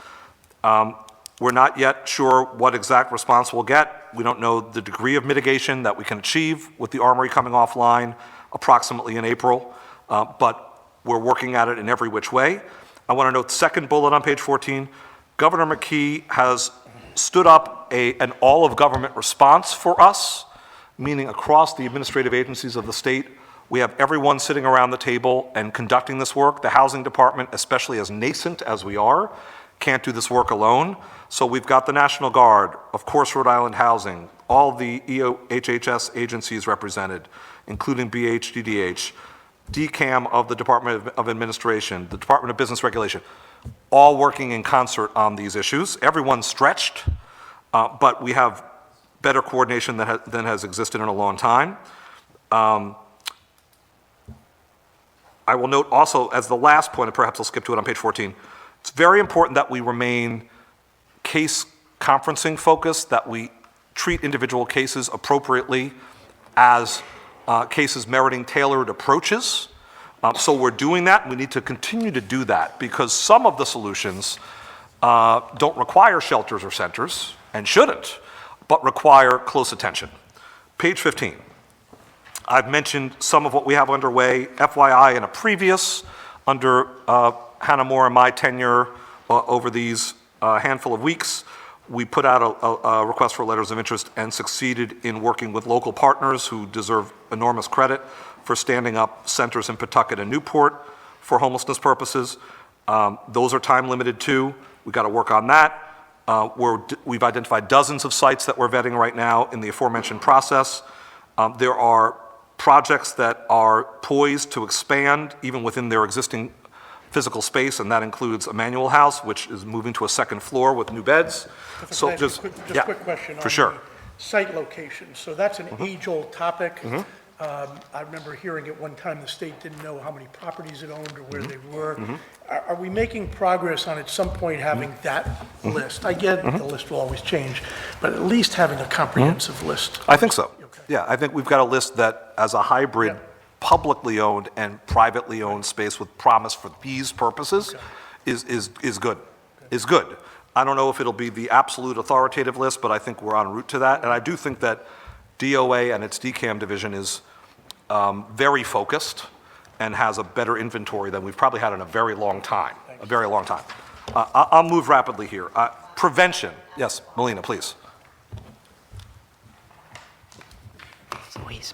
We're not yet sure what exact response we'll get. We don't know the degree of mitigation that we can achieve with the Armory coming offline approximately in April, but we're working at it in every which way. I want to note the second bullet on page 14. Governor McKee has stood up an all-of-government response for us, meaning across the administrative agencies of the state. We have everyone sitting around the table and conducting this work. The housing department, especially as nascent as we are, can't do this work alone. So we've got the National Guard, of course Rhode Island Housing, all the EOHHS agencies represented, including BHDDH, DCAM of the Department of Administration, the Department of Business Regulation, all working in concert on these issues. Everyone's stretched, but we have better coordination than has existed in a long time. I will note also, as the last point, and perhaps I'll skip to it on page 14, it's very important that we remain case conferencing focused, that we treat individual cases appropriately as cases meriting tailored approaches. So we're doing that. We need to continue to do that because some of the solutions don't require shelters or centers and shouldn't, but require close attention. Page 15. I've mentioned some of what we have underway. FYI, in a previous, under Hannah Moore and my tenure over these handful of weeks, we put out a request for letters of interest and succeeded in working with local partners who deserve enormous credit for standing up centers in Pawtucket and Newport for homelessness purposes. Those are time limited too. We've got to work on that. We've identified dozens of sites that we're vetting right now in the aforementioned process. There are projects that are poised to expand even within their existing physical space, and that includes Emmanuel House, which is moving to a second floor with new beds. So just a quick question for on sure. the site location. So that's an age-old topic. I remember hearing at one time the state didn't know how many properties it owned or where they were. Are we making progress on at some point having that list? I get the list will always change, but at least having a comprehensive list. I think so. Okay. Yeah, I think we've got a list that, as a hybrid, publicly owned and privately owned space with promise for these purposes is good. Is good. I don't know if it'll be the absolute authoritative list, but I think we're en route to that. And I do think that DOA and its DCAM division is very focused and has a better inventory than we've probably had in a very long time. A very long time. I'll move rapidly here. Prevention. Yes, Melina, please. Louise.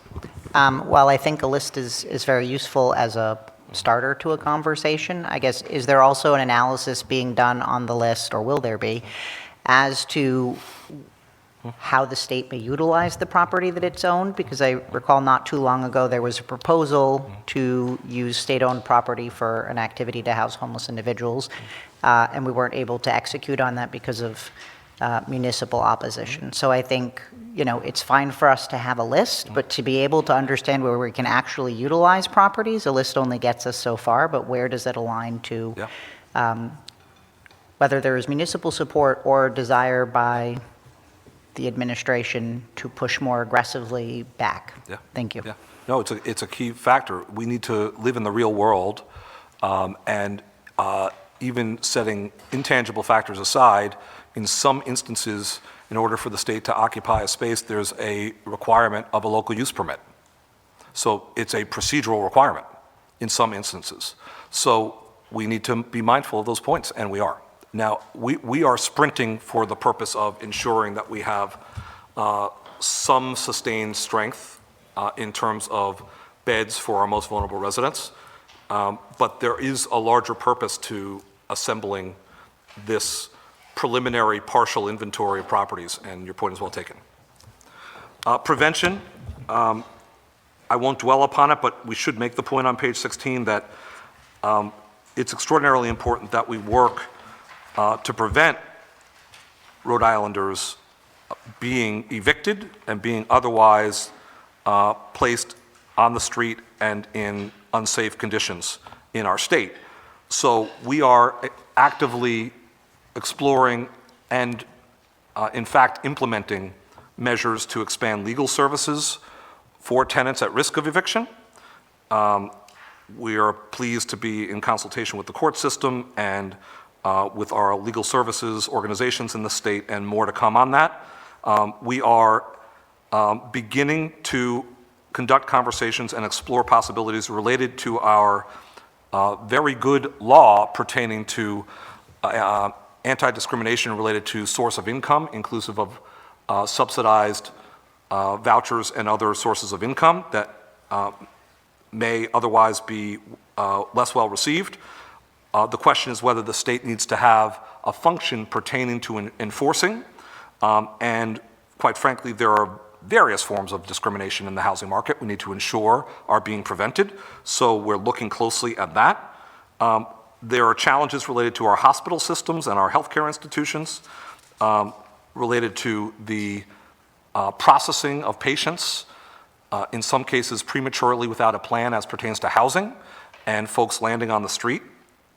While I think a list is very useful as a starter to a conversation, I guess, is there also an analysis being done on the list, or will there be, as to how the state may utilize the property that it's owned, because I recall not too long ago, there was a proposal to use state-owned property for an activity to house homeless individuals, and we weren't able to execute on that because of municipal opposition. So I think, it's fine for us to have a list, but to be able to understand where we can actually utilize properties, a list only gets us so far, but where does it align to whether there is municipal support or desire by the administration to push more aggressively back. Yeah. Thank you. Yeah. No, it's a key factor. We need to live in the real world, and even setting intangible factors aside, in some instances, in order for the state to occupy a space, there's a requirement of a local use permit. So it's a procedural requirement in some instances. So we need to be mindful of those points, and we are. Now, we are sprinting for the purpose of ensuring that we have some sustained strength in terms of beds for our most vulnerable residents, but there is a larger purpose to assembling this preliminary partial inventory of properties, and your point is well taken. Prevention, I won't dwell upon it, but we should make the point on page 16 that it's extraordinarily important that we work to prevent Rhode Islanders being evicted and being otherwise placed on the street and in unsafe conditions in our state. So we are actively exploring and, in fact, implementing measures to expand legal services for tenants at risk of eviction. We are pleased to be in consultation with the court system and with our legal services organizations in the state, and more to come on that. We are beginning to conduct conversations and explore possibilities related to our very good law pertaining to anti-discrimination related to source of income, inclusive of subsidized vouchers and other sources of income that may otherwise be less well received. The question is whether the state needs to have a function pertaining to enforcing, and quite frankly, there are various forms of discrimination in the housing market we need to ensure are being prevented, so we're looking closely at that. There are challenges related to our hospital systems and our healthcare institutions, related to the processing of patients, in some cases prematurely without a plan as pertains to housing, and folks landing on the street.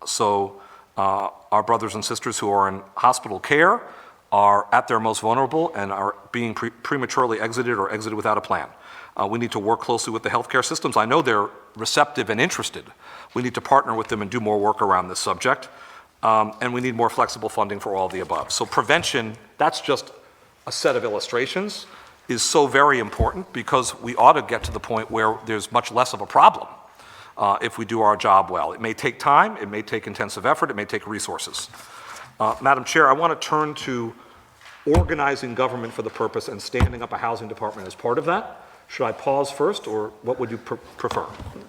So our brothers and sisters who are in hospital care are at their most vulnerable and are being prematurely exited or exited without a plan. We need to work closely with the healthcare systems. I know they're receptive and interested. We need to partner with them and do more work around this subject. And we need more flexible funding for all of the above. So prevention, that's just a set of illustrations, is so very important because we ought to get to the point where there's much less of a problem if we do our job well. It may take time, it may take intensive effort, it may take resources. Madam Chair, I want to turn to organizing government for the purpose and standing up a housing department as part of that. Should I pause first, or what would you prefer?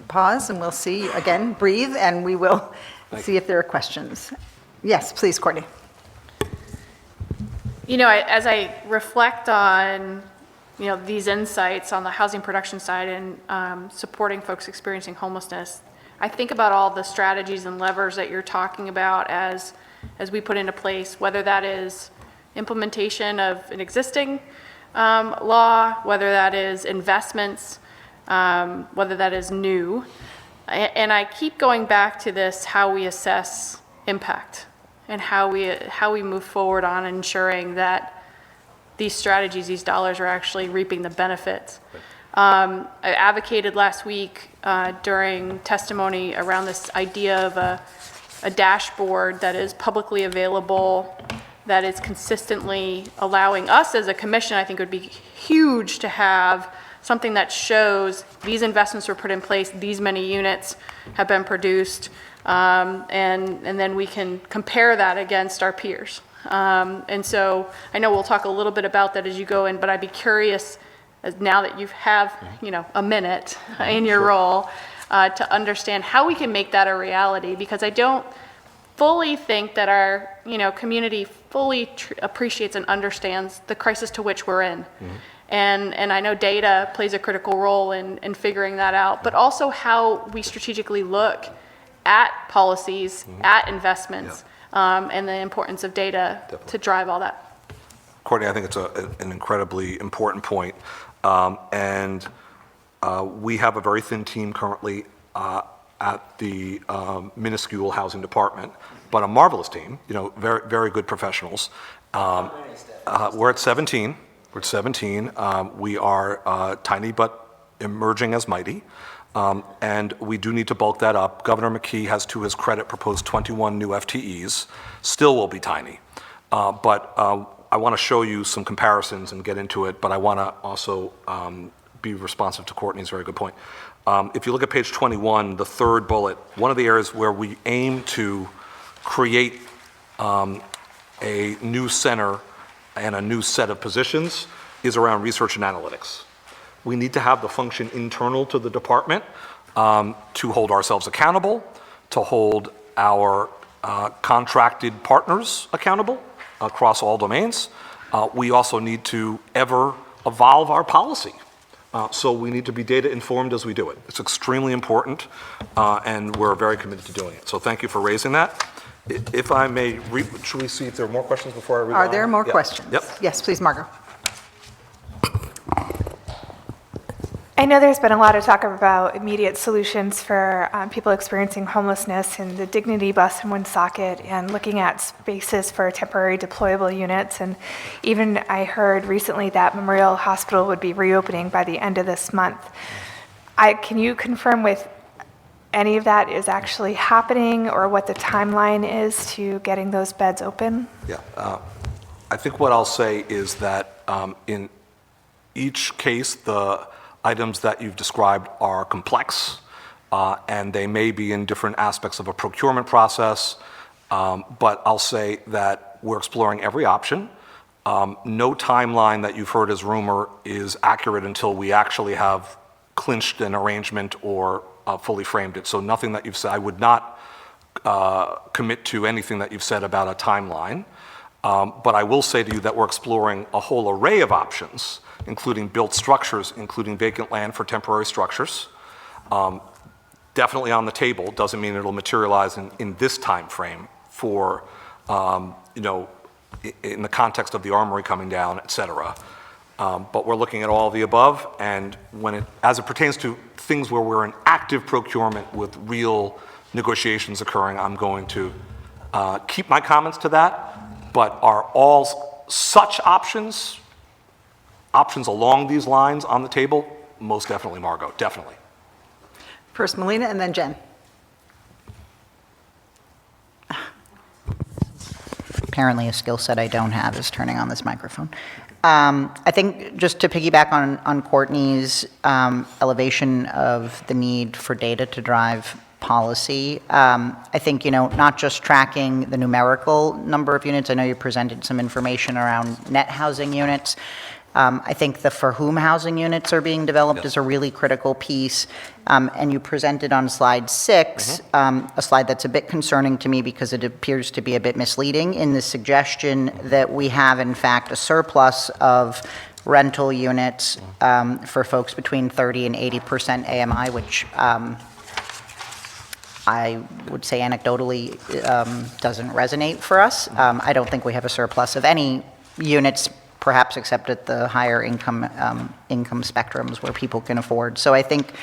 Pause, and we'll see, again, breathe, and we will see if there are questions. Yes, please, Courtney. As I reflect on, these insights on the housing production side and supporting folks experiencing homelessness, I think about all the strategies and levers that you're talking about as we put into place, whether that is implementation of an existing law, whether that is investments, whether that is new. And I keep going back to this, how we assess impact and how we move forward on ensuring that these strategies, these dollars are actually reaping the benefits. I advocated last week during testimony around this idea of a dashboard that is publicly available, that is consistently allowing us as a commission. I think it would be huge to have something that shows these investments were put in place, these many units have been produced, and then we can compare that against our peers. And so I know we'll talk a little bit about that as you go in, but I'd be curious, as now that you have a minute in your role, to understand how we can make that a reality, because I don't fully think that our, community fully appreciates and understands the crisis to which we're in. And I know data plays a critical role in figuring that out, but also how we strategically look at policies, at investments, and the importance of data to drive all that. Courtney, I think it's an incredibly important point. And we have a very thin team currently at the minuscule housing department, but a marvelous team, very, very good professionals. We're at 17. We're at 17. We are tiny but emerging as mighty. And we do need to bulk that up. Governor McKee has, to his credit, proposed 21 new FTEs. Still will be tiny. But I want to show you some comparisons and get into it, but I want to also be responsive to Courtney's very good point. If you look at page 21, the third bullet, one of the areas where we aim to create a new center and a new set of positions is around research and analytics. We need to have the function internal to the department to hold ourselves accountable, to hold our contracted partners accountable across all domains. We also need to ever evolve our policy. So we need to be data informed as we do it. It's extremely important, and we're very committed to doing it. So thank you for raising that. If I may, should we see if there are more questions before I read Are on? there more Yeah. questions? Yep. Yes, please, Margot. I know there's been a lot of talk about immediate solutions for people experiencing homelessness and the Dignity Bus in Woonsocket and looking at spaces for temporary deployable units. And even I heard recently that Memorial Hospital would be reopening by the end of this month. Can you confirm with any of that is actually happening or what the timeline is to getting those beds open? Yeah. I think what I'll say is that in each case, the items that you've described are complex, and they may be in different aspects of a procurement process, but I'll say that we're exploring every option. No timeline that you've heard as rumor is accurate until we actually have clinched an arrangement or fully framed it. So nothing that you've said, I would not commit to anything that you've said about a timeline, but I will say to you that we're exploring a whole array of options, including built structures, including vacant land for temporary structures. Definitely on the table, doesn't mean it'll materialize in this time frame for, in the context of the armory coming down, et cetera. But we're looking at all of the above, and as it pertains to things where we're in active procurement with real negotiations occurring, I'm going to keep my comments to that, but are all such options along these lines on the table? Most definitely, Margot, definitely. First Melina and then Jen. Apparently a skill set I don't have is turning on this microphone. I think just to piggyback on Courtney's elevation of the need for data to drive policy, I think, not just tracking the numerical number of units. I know you presented some information around net housing units. I think the for whom housing units are being developed is a really critical piece. And you presented on slide 6, a slide that's a bit concerning to me because it appears to be a bit misleading in the suggestion that we have, in fact, a surplus of rental units for folks between 30 and 80% AMI, which I would say anecdotally doesn't resonate for us. I don't think we have a surplus of any units, perhaps except at the higher income spectrums where people can afford. So I think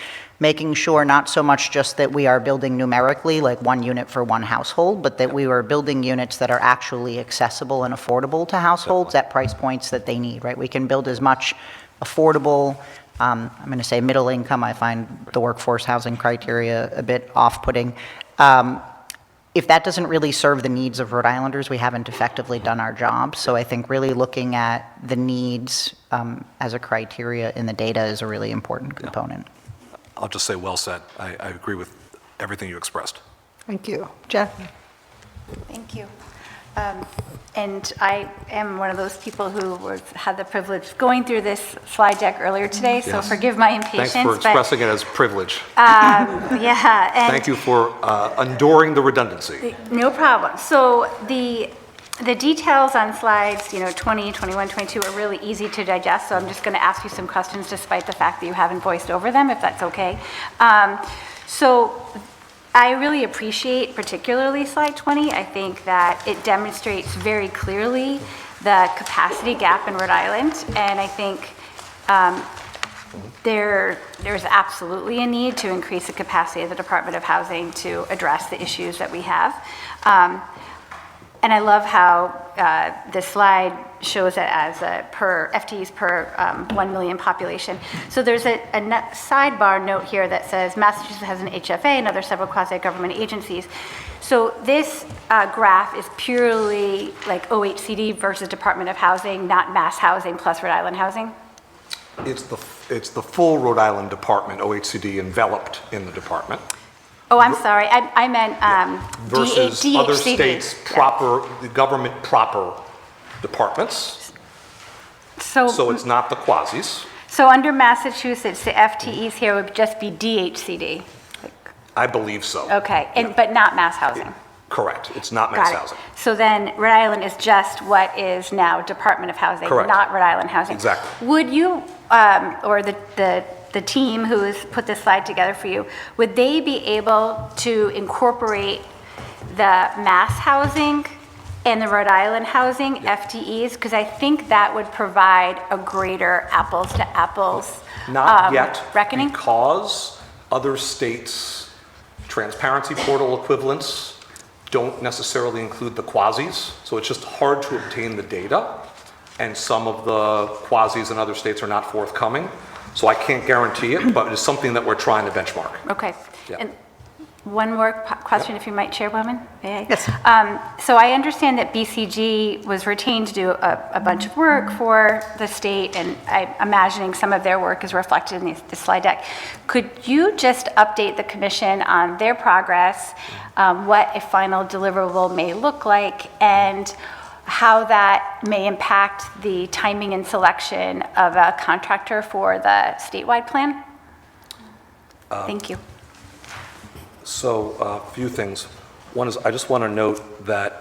making sure not so much just that we are building numerically, like one unit for one household, but that we are building units that are actually accessible and affordable to households at price points that they need, right? We can build as much affordable, I'm going to say middle income. I find the workforce housing criteria a bit off-putting. If that doesn't really serve the needs of Rhode Islanders, we haven't effectively done our job. So I think really looking at the needs as a criteria in the data is a really important component. I'll just say well said. I agree with everything you expressed. Thank you. Jen? Thank you. And I am one of those people who had the privilege of going through this slide deck earlier today, so Yes. forgive my impatience. Thanks for but, expressing it as privilege. Yeah. And Thank you for enduring the redundancy. no problem. So the details on slides, 20, 21, 22 are really easy to digest, so I'm just going to ask you some questions despite the fact that you haven't voiced over them, if that's okay. So I really appreciate particularly slide 20. I think that it demonstrates very clearly the capacity gap in Rhode Island, and I think there's absolutely a need to increase the capacity of the Department of Housing to address the issues that we have. And I love how this slide shows it as per FTEs per 1 million population. So there's a sidebar note here that says Massachusetts has an HFA and other several quasi-government agencies. So this graph is purely like OHCD versus Department of Housing, not Mass Housing plus Rhode Island Housing? It's the full Rhode Island Department, OHCD enveloped in the department. Oh, I'm sorry, I meant Versus DHCD. other states' proper, the government proper departments. So it's not the quasis. So under Massachusetts, the FTEs here would just be DHCD? I believe so. Okay, but not Mass Housing? Correct. It's not Mass Got it. Housing. So then Rhode Island is just what is now Department of Housing? Correct. Not Rhode Island Housing? Exactly. Would you, or the team who has put this slide together for you, would they be able to incorporate the Mass Housing and the Rhode Island Housing FTEs? Because I think that would provide a greater apples to apples Not yet. reckoning. Because other states' transparency portal equivalents don't necessarily include the quasis. So it's just hard to obtain the data. And some of the quasis in other states are not forthcoming. So I can't guarantee it, but it's something that we're trying to benchmark. Okay. Yeah. And one more question, if you might, Chairwoman? May I? Yes. So I understand that BCG was retained to do a bunch of work for the state, and I'm imagining some of their work is reflected in the slide deck. Could you just update the commission on their progress, what a final deliverable may look like, and how that may impact the timing and selection of a contractor for the statewide plan? Thank you. So a few things. One is I just want to note that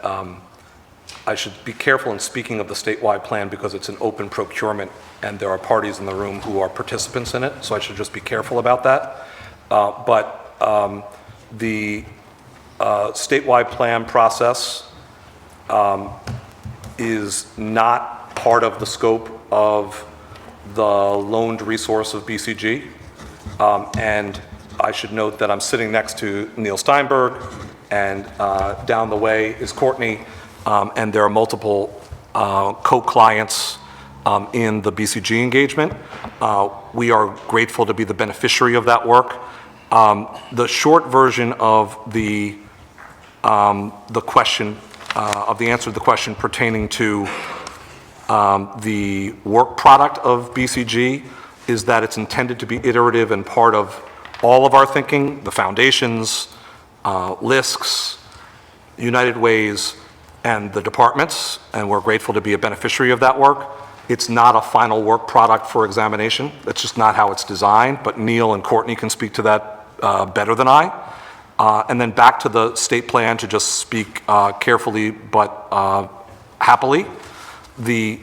I should be careful in speaking of the statewide plan because it's an open procurement and there are parties in the room who are participants in it, so I should just be careful about that. But the statewide plan process is not part of the scope of the loaned resource of BCG. And I should note that I'm sitting next to Neil Steinberg, and down the way is Courtney, and there are multiple co-clients in the BCG engagement. We are grateful to be the beneficiary of that work. The short version of the question, of the answer to the question pertaining to the work product of BCG is that it's intended to be iterative and part of all of our thinking, the foundations, LISCs, United Ways, and the departments, and we're grateful to be a beneficiary of that work. It's not a final work product for examination. That's just not how it's designed, but Neil and Courtney can speak to that better than I. And then back to the state plan to just speak carefully but happily. The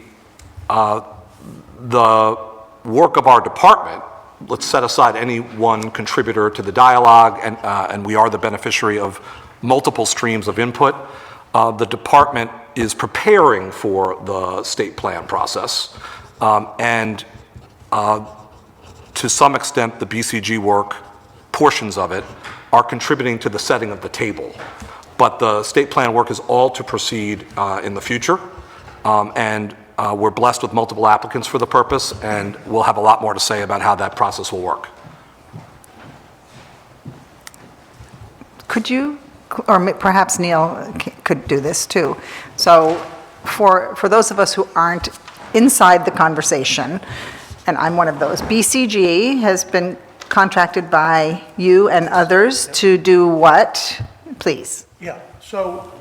work of our department, let's set aside any one contributor to the dialogue, and we are the beneficiary of multiple streams of input. The department is preparing for the state plan process, and to some extent, the BCG work, portions of it, are contributing to the setting of the table. But the state plan work is all to proceed in the future, and we're blessed with multiple applicants for the purpose, and we'll have a lot more to say about how that process will work. Could you, or perhaps Neil could do this too. So for those of us who aren't inside the conversation, and I'm one of those, BCG has been contracted by you and others to do what? Please. Yeah, so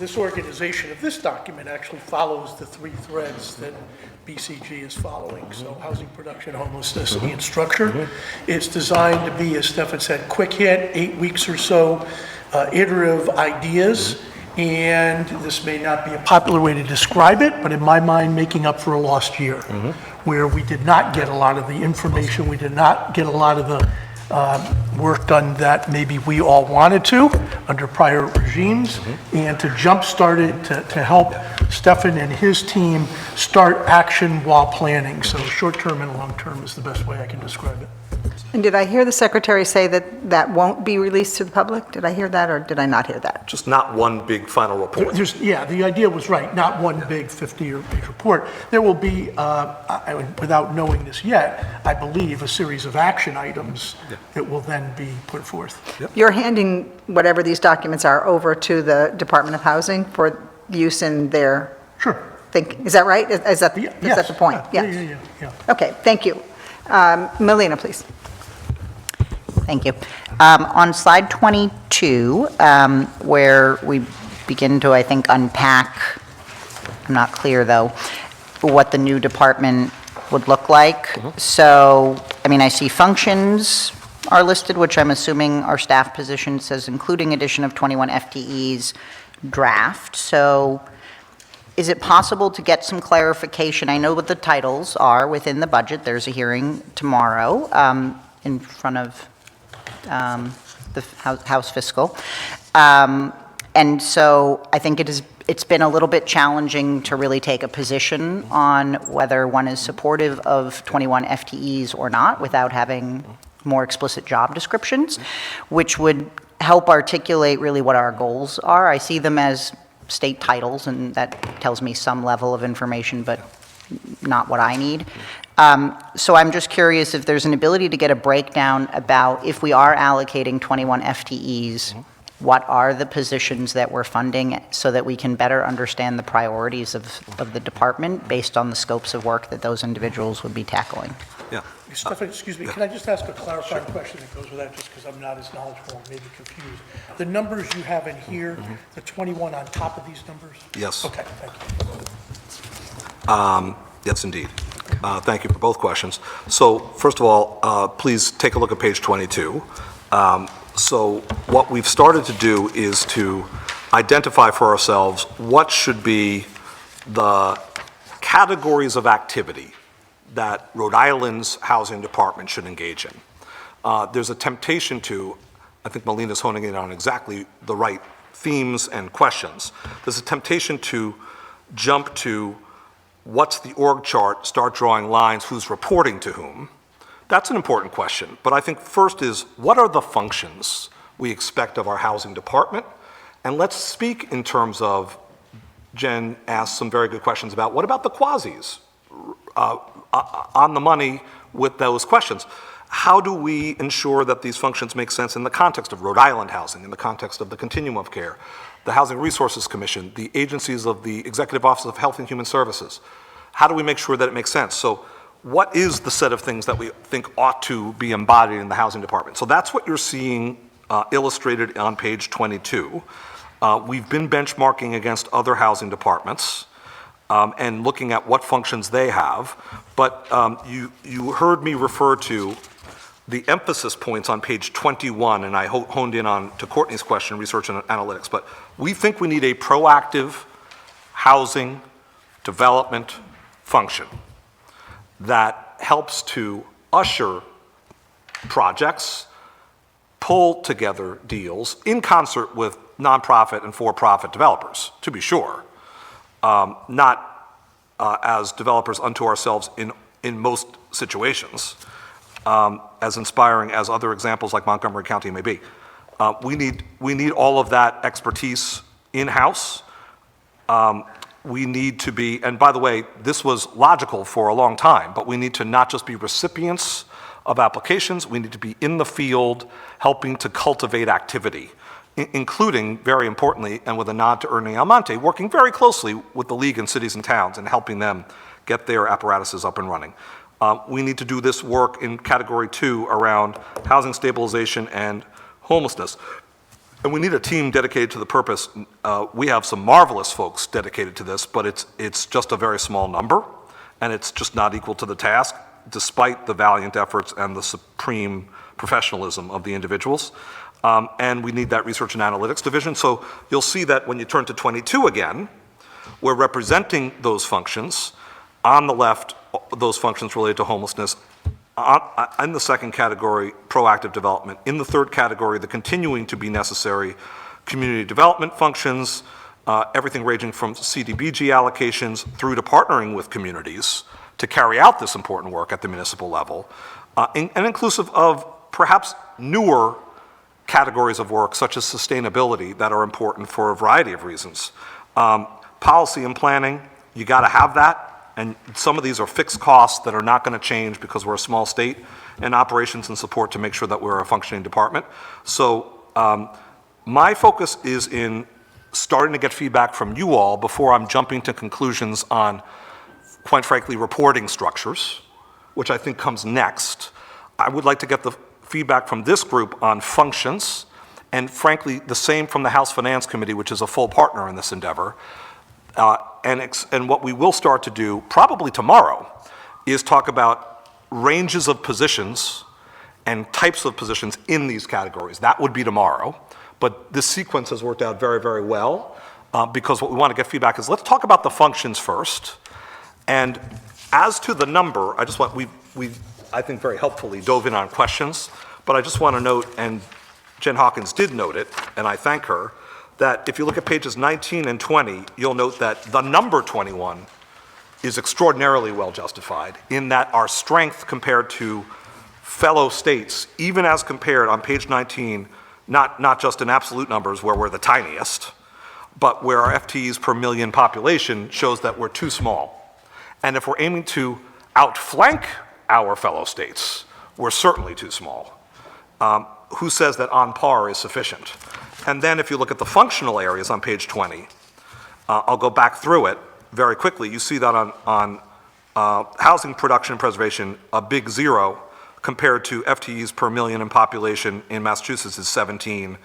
this organization of this document actually follows the three threads that BCG is following. So housing production, homelessness, and structure. It's designed to be, as Stefan said, quick hit, 8 weeks or so, iterative ideas. And this may not be a popular way to describe it, but in my mind, making up for a lost year, where we did not get a lot of the information, we did not get a lot of the work done that maybe we all wanted to under prior regimes, and to jumpstart it, to help Stefan and his team start action while planning. So short-term and long-term is the best way I can describe it. And did I hear the secretary say that that won't be released to the public? Did I hear that, or did I not hear that? Just not one big final report. Yeah, the idea was right, not one big 50-page report. There will be, without knowing this yet, I believe, a series of action items that will then be put forth. You're handing whatever these documents are over to the Department of Housing for use in their Sure. is that right? Is that the point? Yeah. Okay, thank you. Melina, please. Thank you. On slide 22, where we begin to, I think, unpack, I'm not clear though, what the new department would look like. So, I mean, I see functions are listed, which I'm assuming are staff positions, says including addition of 21 FTEs draft. So is it possible to get some clarification? I know what the titles are within the budget. There's a hearing tomorrow in front of the House Fiscal. And so I think it's been a little bit challenging to really take a position on whether one is supportive of 21 FTEs or not without having more explicit job descriptions, which would help articulate really what our goals are. I see them as state titles, and that tells me some level of information, but not what I need. So I'm just curious if there's an ability to get a breakdown about if we are allocating 21 FTEs, what are the positions that we're funding so that we can better understand the priorities of the department based on the scopes of work that those individuals would be tackling. Yeah. Stefan, excuse me, can I just ask a clarifying question that goes with that, just because I'm not as knowledgeable and maybe confused? The numbers you have in here, the 21 on top of these numbers? Yes. Okay, thank you. Yes, indeed. Thank you for both questions. So first of all, please take a look at page 22. So what we've started to do is to identify for ourselves what should be the categories of activity that Rhode Island's housing department should engage in. There's a temptation to, I think Melina's honing in on exactly the right themes and questions. There's a temptation to jump to what's the org chart, start drawing lines, who's reporting to whom. That's an important question, but I think first is, what are the functions we expect of our housing department? And let's speak in terms of, Jen asked some very good questions about, what about the quasis? On the money with those questions. How do we ensure that these functions make sense in the context of Rhode Island housing, in the context of the continuum of care, the Housing Resources Commission, the agencies of the Executive Office of Health and Human Services? How do we make sure that it makes sense? So what is the set of things that we think ought to be embodied in the housing department? So that's what you're seeing illustrated on page 22. We've been benchmarking against other housing departments and looking at what functions they have. But you heard me refer to the emphasis points on page 21, and I honed in on to Courtney's question, research and analytics. But we think we need a proactive housing development function that helps to usher projects, pull together deals in concert with nonprofit and for-profit developers, to be sure. Not as developers unto ourselves in most situations, as inspiring as other examples like Montgomery County may be. We need all of that expertise in-house. We need to be, and by the way, this was logical for a long time, but we need to not just be recipients of applications, we need to be in the field helping to cultivate activity, including, very importantly, and with a nod to Ernie Almonte, working very closely with the League and cities and towns and helping them get their apparatuses up and running. We need to do this work in category 2 around housing stabilization and homelessness. And we need a team dedicated to the purpose. We have some marvelous folks dedicated to this, but it's just a very small number, and it's just not equal to the task, despite the valiant efforts and the supreme professionalism of the individuals. And we need that research and analytics division. So you'll see that when you turn to 22 again, we're representing those functions. On the left, those functions related to homelessness. In the second category, proactive development. In the third category, the continuing to be necessary community development functions, everything ranging from CDBG allocations through to partnering with communities to carry out this important work at the municipal level, and inclusive of perhaps newer categories of work such as sustainability that are important for a variety of reasons. Policy and planning, you got to have that. And some of these are fixed costs that are not going to change because we're a small state, and operations and support to make sure that we're a functioning department. So my focus is in starting to get feedback from you all before I'm jumping to conclusions on, quite frankly, reporting structures, which I think comes next. I would like to get the feedback from this group on functions, and frankly, the same from the House Finance Committee, which is a full partner in this endeavor. And what we will start to do, probably tomorrow, is talk about ranges of positions and types of positions in these categories. That would be tomorrow. But this sequence has worked out very, very well, because what we want to get feedback is, let's talk about the functions first. And as to the number, we I think very helpfully dove in on questions, but I just want to note, and Jen Hawkins did note it, and I thank her, that if you look at pages 19 and 20, you'll note that the number 21 is extraordinarily well justified in that our strength compared to fellow states, even as compared on page 19, not just in absolute numbers where we're the tiniest, but where our FTEs per million population shows that we're too small. And if we're aiming to outflank our fellow states, we're certainly too small. Who says that on par is sufficient? And then if you look at the functional areas on page 20, I'll go back through it very quickly. You see that on housing production and preservation, a big 0 compared to FTEs per million in population in Massachusetts is 17.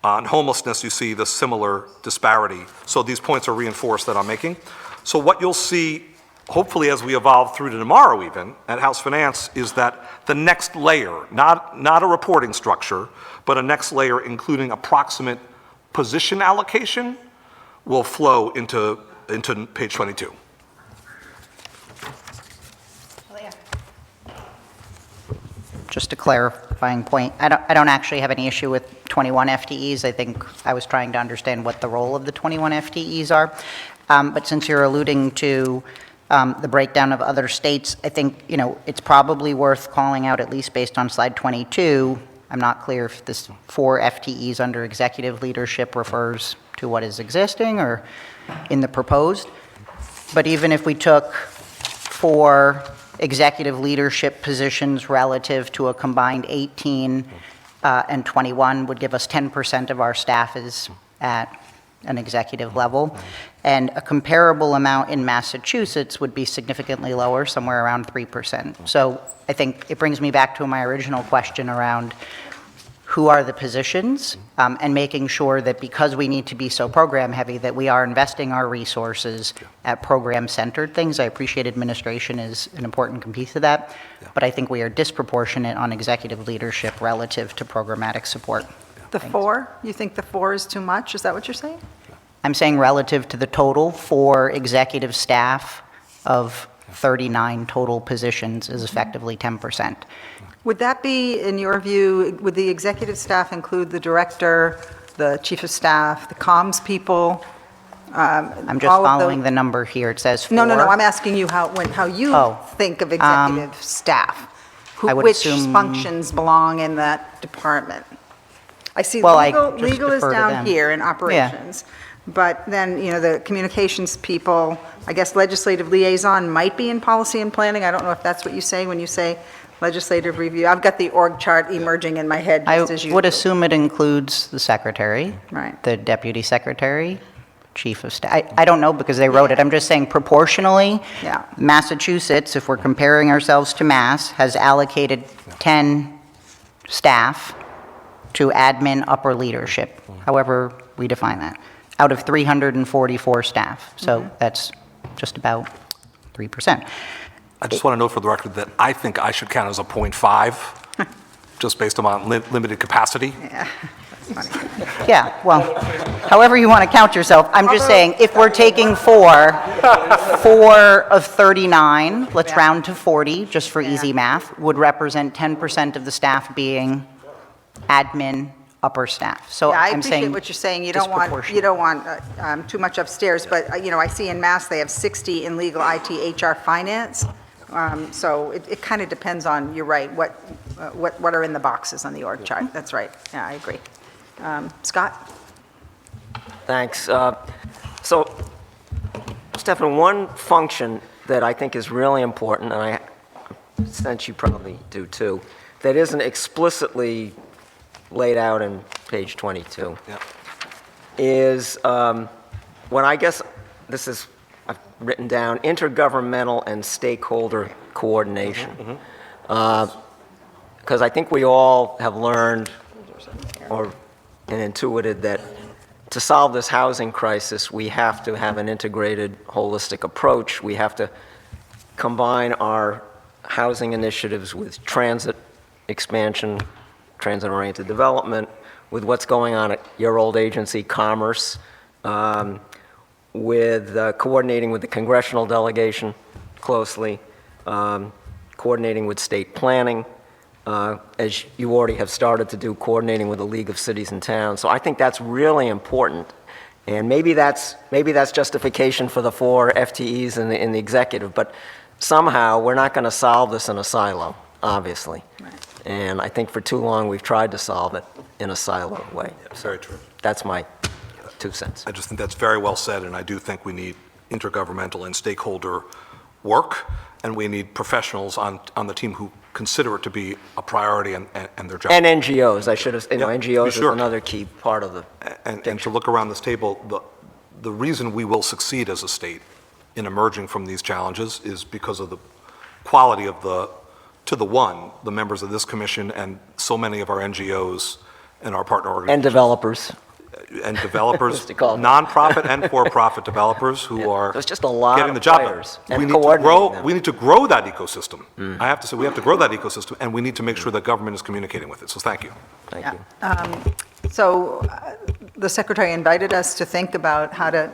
On homelessness, you see the similar disparity. So these points are reinforced that I'm making. So what you'll see, hopefully as we evolve through to tomorrow even, at House Finance, is that the next layer, not a reporting structure, but a next layer including approximate position allocation will flow into page 22. Just a clarifying point, I don't actually have any issue with 21 FTEs. I think I was trying to understand what the role of the 21 FTEs are. But since you're alluding to the breakdown of other states, I think, it's probably worth calling out, at least based on slide 22. I'm not clear if this 4 FTEs under executive leadership refers to what is existing or in the proposed. But even if we took 4 executive leadership positions relative to a combined 18 and 21 would give us 10% of our staff is at an executive level. And a comparable amount in Massachusetts would be significantly lower, somewhere around 3%. So I think it brings me back to my original question around who are the positions, and making sure that because we need to be so program heavy that we are investing our resources at program centered things. I appreciate administration is an important piece of that, but I think we are disproportionate on executive leadership relative to programmatic support. The 4? You think the 4 is too much? Is that what you're saying? I'm saying relative to the total for executive staff of 39 total positions is effectively 10%. Would that be, in your view, would the executive staff include the director, the chief of staff, the comms people? I'm just following the number here. It says 4. No, I'm asking you how you think of executive staff. I would Which assume- functions belong in that department? I see Well, I legal just is defer to down them. here in operations. But then, the communications people, I guess legislative liaison might be in policy and planning. I don't know if that's what you say when you say legislative review. I've got the org chart emerging in my head I just as you would do. assume it includes the secretary, Right. the deputy secretary, chief of staff. I don't know because they wrote it. I'm just saying proportionally, Yeah. Massachusetts, if we're comparing ourselves to Mass, has allocated 10 staff to admin upper leadership, however we define that, out of 344 staff. So that's just about 3%. I just want to note for the record that I think I should count as a 0.5, just based on my limited capacity. Yeah, well, however you want to count yourself, I'm just saying, if we're taking 4 of 39, let's round to 40, just for easy math, would represent 10% of the staff being admin upper staff. So Yeah, I I'm saying appreciate what you're saying. You don't want too much upstairs, but, I see in Mass, they have 60 in legal, IT, HR, finance. So it kind of depends on, you're right, what are in the boxes on the org chart. That's right. Yeah, I agree. Scott? Thanks. So, Stefan, one function that I think is really important, and I sense you probably do too, that isn't explicitly laid out in page 22, Yep. is what I guess this is, I've written down, intergovernmental and stakeholder coordination. Because I think we all have learned and intuited that to solve this housing crisis, we have to have an integrated, holistic approach. We have to combine our housing initiatives with transit expansion, transit-oriented development, with what's going on at your old agency, Commerce, with coordinating with the congressional delegation closely, coordinating with state planning, as you already have started to do, coordinating with the League of Cities and Towns. So I think that's really important. And maybe that's justification for the 4 FTEs in the executive, but somehow we're not going to solve this in a silo, obviously. Right. And I think for too long we've tried to solve it in a silo way. Very true. That's my 2 cents. I just think that's very well said, and I do think we need intergovernmental and stakeholder work, and we need professionals on the team who consider it to be a priority and their job. And NGOs, I should have, Yeah, NGOs sure. is another key part of the And thing. to look around this table, the reason we will succeed as a state in emerging from these challenges is because of the quality of the members of this commission and so many of our NGOs and our partner And organizations. developers. And developers, Just to call them. nonprofit and for-profit developers who are There's just a lot getting of the job done. players and We need to coordinating grow. them. We need to grow that ecosystem. I have to say, we have to grow that ecosystem, and we need to make sure that government is communicating with it. So thank you. Thank Yeah. you. So the secretary invited us to think about how to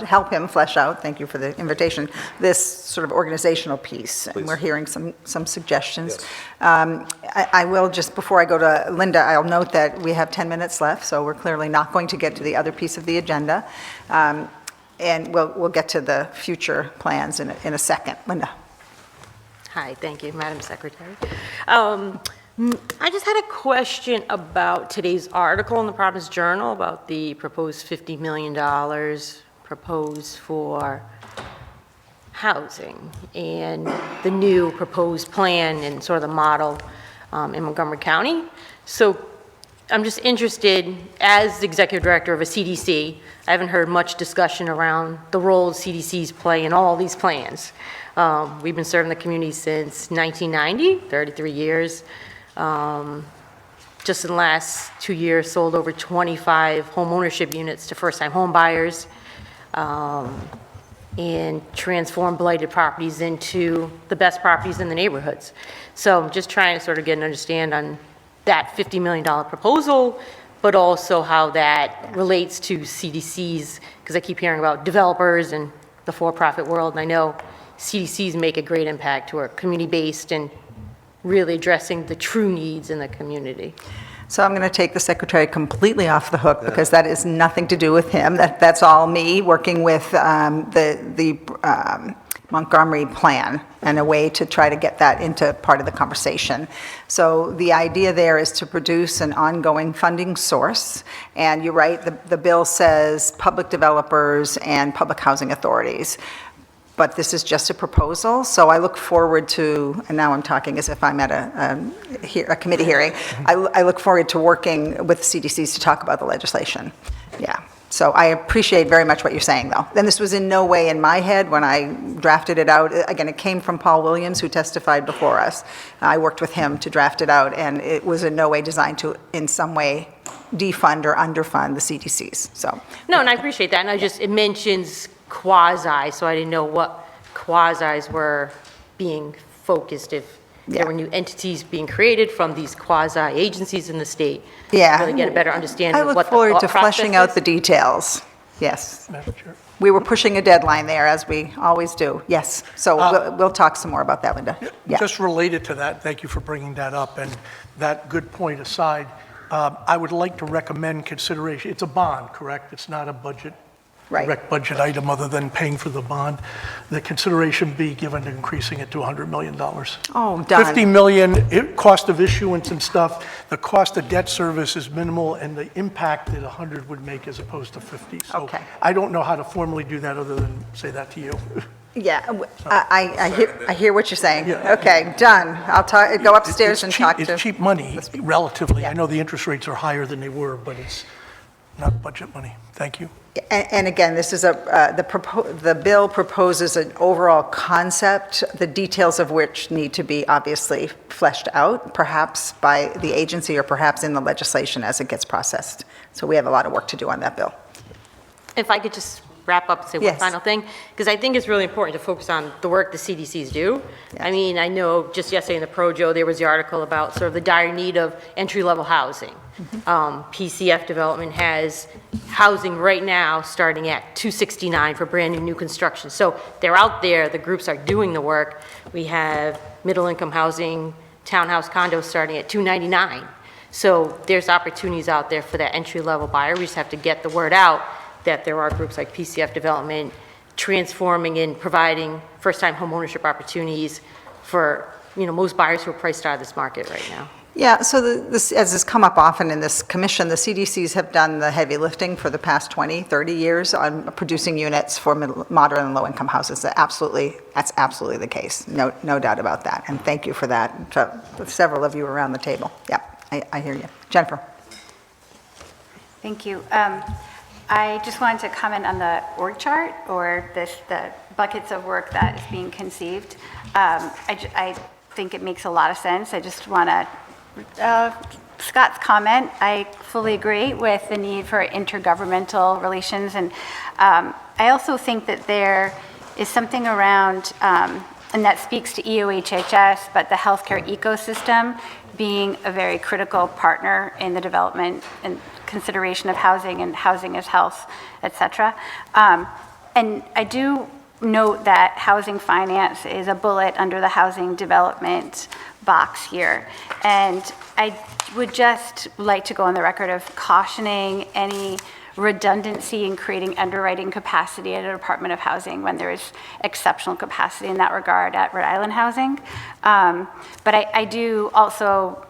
help him flesh out, thank you for the invitation, this sort of organizational piece. And Please. we're hearing some suggestions. Yes. I will, just before I go to Linda, I'll note that we have 10 minutes left, so we're clearly not going to get to the other piece of the agenda. And we'll get to the future plans in a second. Linda? Hi, thank you, Madam Secretary. I just had a question about today's article in the Providence Journal about the proposed $50 million proposed for housing and the new proposed plan and sort of the model in Montgomery County. So I'm just interested, as the executive director of a CDC, I haven't heard much discussion around the role CDCs play in all these plans. We've been serving the community since 1990, 33 years. Just in the last 2 years, sold over 25 home ownership units to first-time home buyers, and transformed blighted properties into the best properties in the neighborhoods. So I'm just trying to sort of get an understand on that $50 million proposal, but also how that relates to CDCs, because I keep hearing about developers and the for-profit world, and I know CDCs make a great impact who are community-based and really addressing the true needs in the community. So I'm going to take the secretary completely off the hook because that is nothing to do with him. That's all me working with the Montgomery plan and a way to try to get that into part of the conversation. So the idea there is to produce an ongoing funding source. And you're right, the bill says public developers and public housing authorities. But this is just a proposal, so I look forward to, and now I'm talking as if I'm at a committee hearing, I look forward to working with CDCs to talk about the legislation. Yeah, So I appreciate very much what you're saying, though. And this was in no way in my head when I drafted it out. Again, it came from Paul Williams, who testified before us. I worked with him to draft it out, and it was in no way designed to, in some way, defund or underfund the CDCs, so. No, and I appreciate that, and it mentions quasi, so I didn't know what quasis were being focused, if there were new entities being created from these quasi-agencies in the state. Yeah. Really get a better understanding I of look what the forward thought to process fleshing out is. the details. Yes. Madam Chair. We were pushing a deadline there, as we always do. Yes. So we'll talk some more about that, Linda. Yeah. Just related to that, thank you for bringing that up, and that good point aside, I would like to recommend consideration, it's a bond, correct? It's not a budget, Right. direct budget item other than paying for the bond. The consideration be given to increasing it to $100 million. Oh, done. 50 million, cost of issuance and stuff, the cost of debt service is minimal, and the impact that 100 would make as opposed to 50. So Okay. I don't know how to formally do that other than say that to you. Yeah, I hear what you're saying. Yeah. Okay, done. I'll talk, go upstairs It's and cheap- talk to. It's cheap money, relatively. Yeah. I know the interest rates are higher than they were, but it's not budget money. Thank you. And again, this is the bill proposes an overall concept, the details of which need to be obviously fleshed out, perhaps by the agency or perhaps in the legislation as it gets processed. So we have a lot of work to do on that bill. If I could just wrap up and say one Yes. final thing, because I think it's really important to focus on the work the CDCs do. I mean, I know just yesterday in the Projo, there was the article about sort of the dire need of entry-level housing. PCF Development has housing right now starting at $269 for brand new construction. So they're out there, the groups are doing the work. We have middle-income housing, townhouse condos starting at $299. So there's opportunities out there for that entry-level buyer. We just have to get the word out that there are groups like PCF Development transforming and providing first-time homeownership opportunities for, most buyers who are priced out of this market right now. Yeah, so as has come up often in this commission, the CDCs have done the heavy lifting for the past 20, 30 years on producing units for moderate and low-income houses. That's absolutely the case, no doubt about that. And thank you for that, to several of you around the table. Yeah, I hear you. Jennifer. Thank you. I just wanted to comment on the org chart, or the buckets of work that is being conceived. I think it makes a lot of sense. I just want to, Scott's comment, I fully agree with the need for intergovernmental relations. And I also think that there is something around, and that speaks to EOHHS, but the healthcare ecosystem being a very critical partner in the development and consideration of housing, and housing is health, et cetera. And I do note that housing finance is a bullet under the housing development box here. And I would just like to go on the record of cautioning any redundancy in creating underwriting capacity at a Department of Housing when there is exceptional capacity in that regard at Rhode Island Housing. But I do also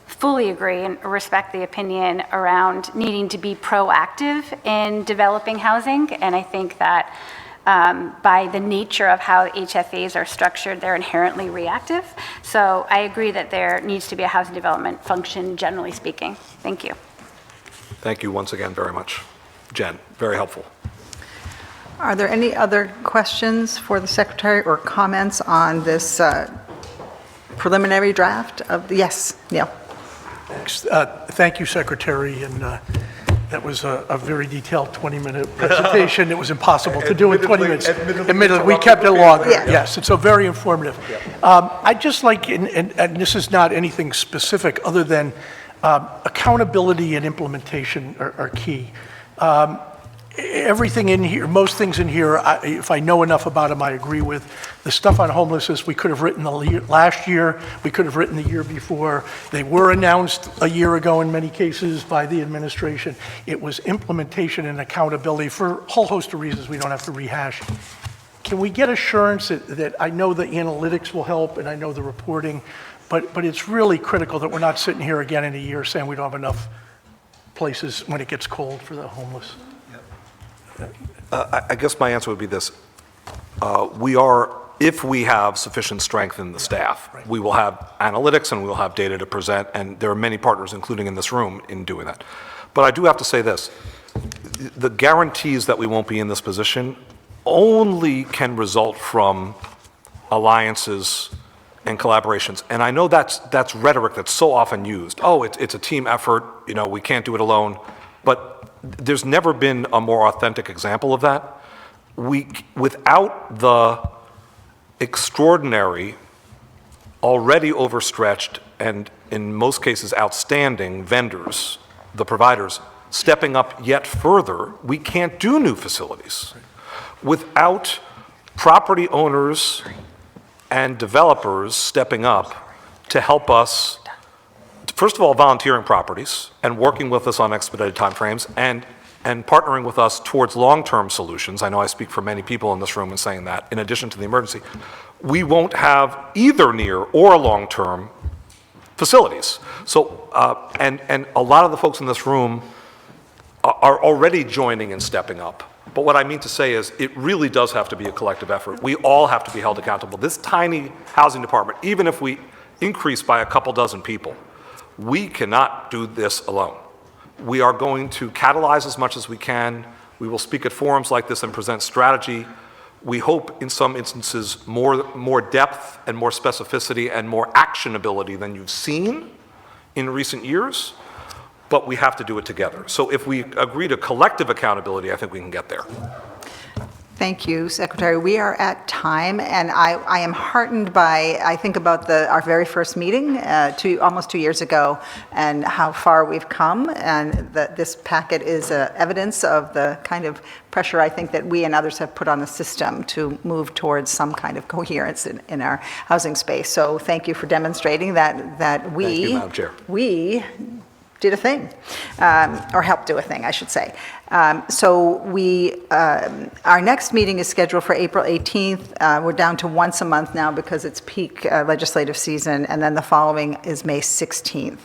fully agree and respect the opinion around needing to be proactive in developing housing. And I think that by the nature of how HFAs are structured, they're inherently reactive. So I agree that there needs to be a housing development function, generally speaking. Thank you. Thank you once again very much. Jen, very helpful. Are there any other questions for the Secretary or comments on this preliminary draft of the, yes, Neil? Thank you, Secretary, and that was a very detailed 20-minute presentation. It was impossible to do in 20 minutes. Admittedly, we kept it longer. Yeah. Yes, it's so very informative. I'd just like, and this is not anything specific other than accountability and implementation are key. Everything in here, most things in here, if I know enough about them, I agree with. The stuff on homelessness, we could have written last year, we could have written the year before. They were announced a year ago in many cases by the administration. It was implementation and accountability for a whole host of reasons we don't have to rehash. Can we get assurance that I know the analytics will help and I know the reporting, but it's really critical that we're not sitting here again in a year saying we don't have enough places when it gets cold for the homeless? I guess my answer would be this. If we have sufficient strength in the staff, we will have analytics and we will have data to present, and there are many partners, including in this room, in doing that. But I do have to say this. the guarantees that we won't be in this position only can result from alliances and collaborations. And I know that's rhetoric that's so often used. Oh, it's a team effort, we can't do it alone. But there's never been a more authentic example of that. Without the extraordinary, already overstretched, and in most cases outstanding vendors, the providers, stepping up yet further, we can't do new facilities. Without property owners and developers stepping up to help us, first of all, volunteering properties and working with us on expedited timeframes and partnering with us towards long-term solutions. I know I speak for many people in this room in saying that, in addition to the emergency. We won't have either near or long-term facilities. So, and a lot of the folks in this room are already joining and stepping up. But what I mean to say is it really does have to be a collective effort. We all have to be held accountable. This tiny housing department, even if we increase by a couple dozen people, we cannot do this alone. We are going to catalyze as much as we can. We will speak at forums like this and present strategy. We hope in some instances more depth and more specificity and more actionability than you've seen in recent years, but we have to do it together. So if we agree to collective accountability, I think we can get there. Thank you, Secretary. We are at time, and I am heartened by, I think about our very first meeting almost 2 years ago, and how far we've come, and that this packet is evidence of the kind of pressure I think that we and others have put on the system to move towards some kind of coherence in our housing space. So thank you for demonstrating that we, Thank you, Madam Chair. we did a thing, or helped do a thing, I should say. So our next meeting is scheduled for April 18th. We're down to once a month now because it's peak legislative season, and then the following is May 16th.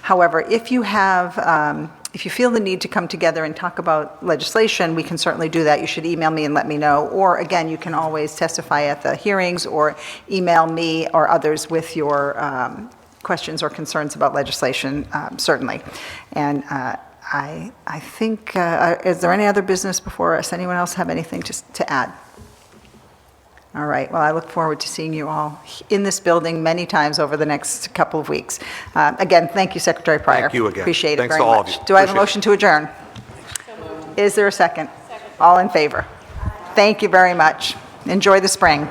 However, if you feel the need to come together and talk about legislation, we can certainly do that. You should email me and let me know. Or again, you can always testify at the hearings or email me or others with your questions or concerns about legislation, certainly. And I think, is there any other business before us? Anyone else have anything to add? All right, well, I look forward to seeing you all in this building many times over the next couple of weeks. Again, thank you, Secretary Pryor. Thank you again. Appreciate it Thanks very to all much. of you. Do I have a Appreciate motion to adjourn? Is there a second? All in favor? Thank you very much. Enjoy the spring.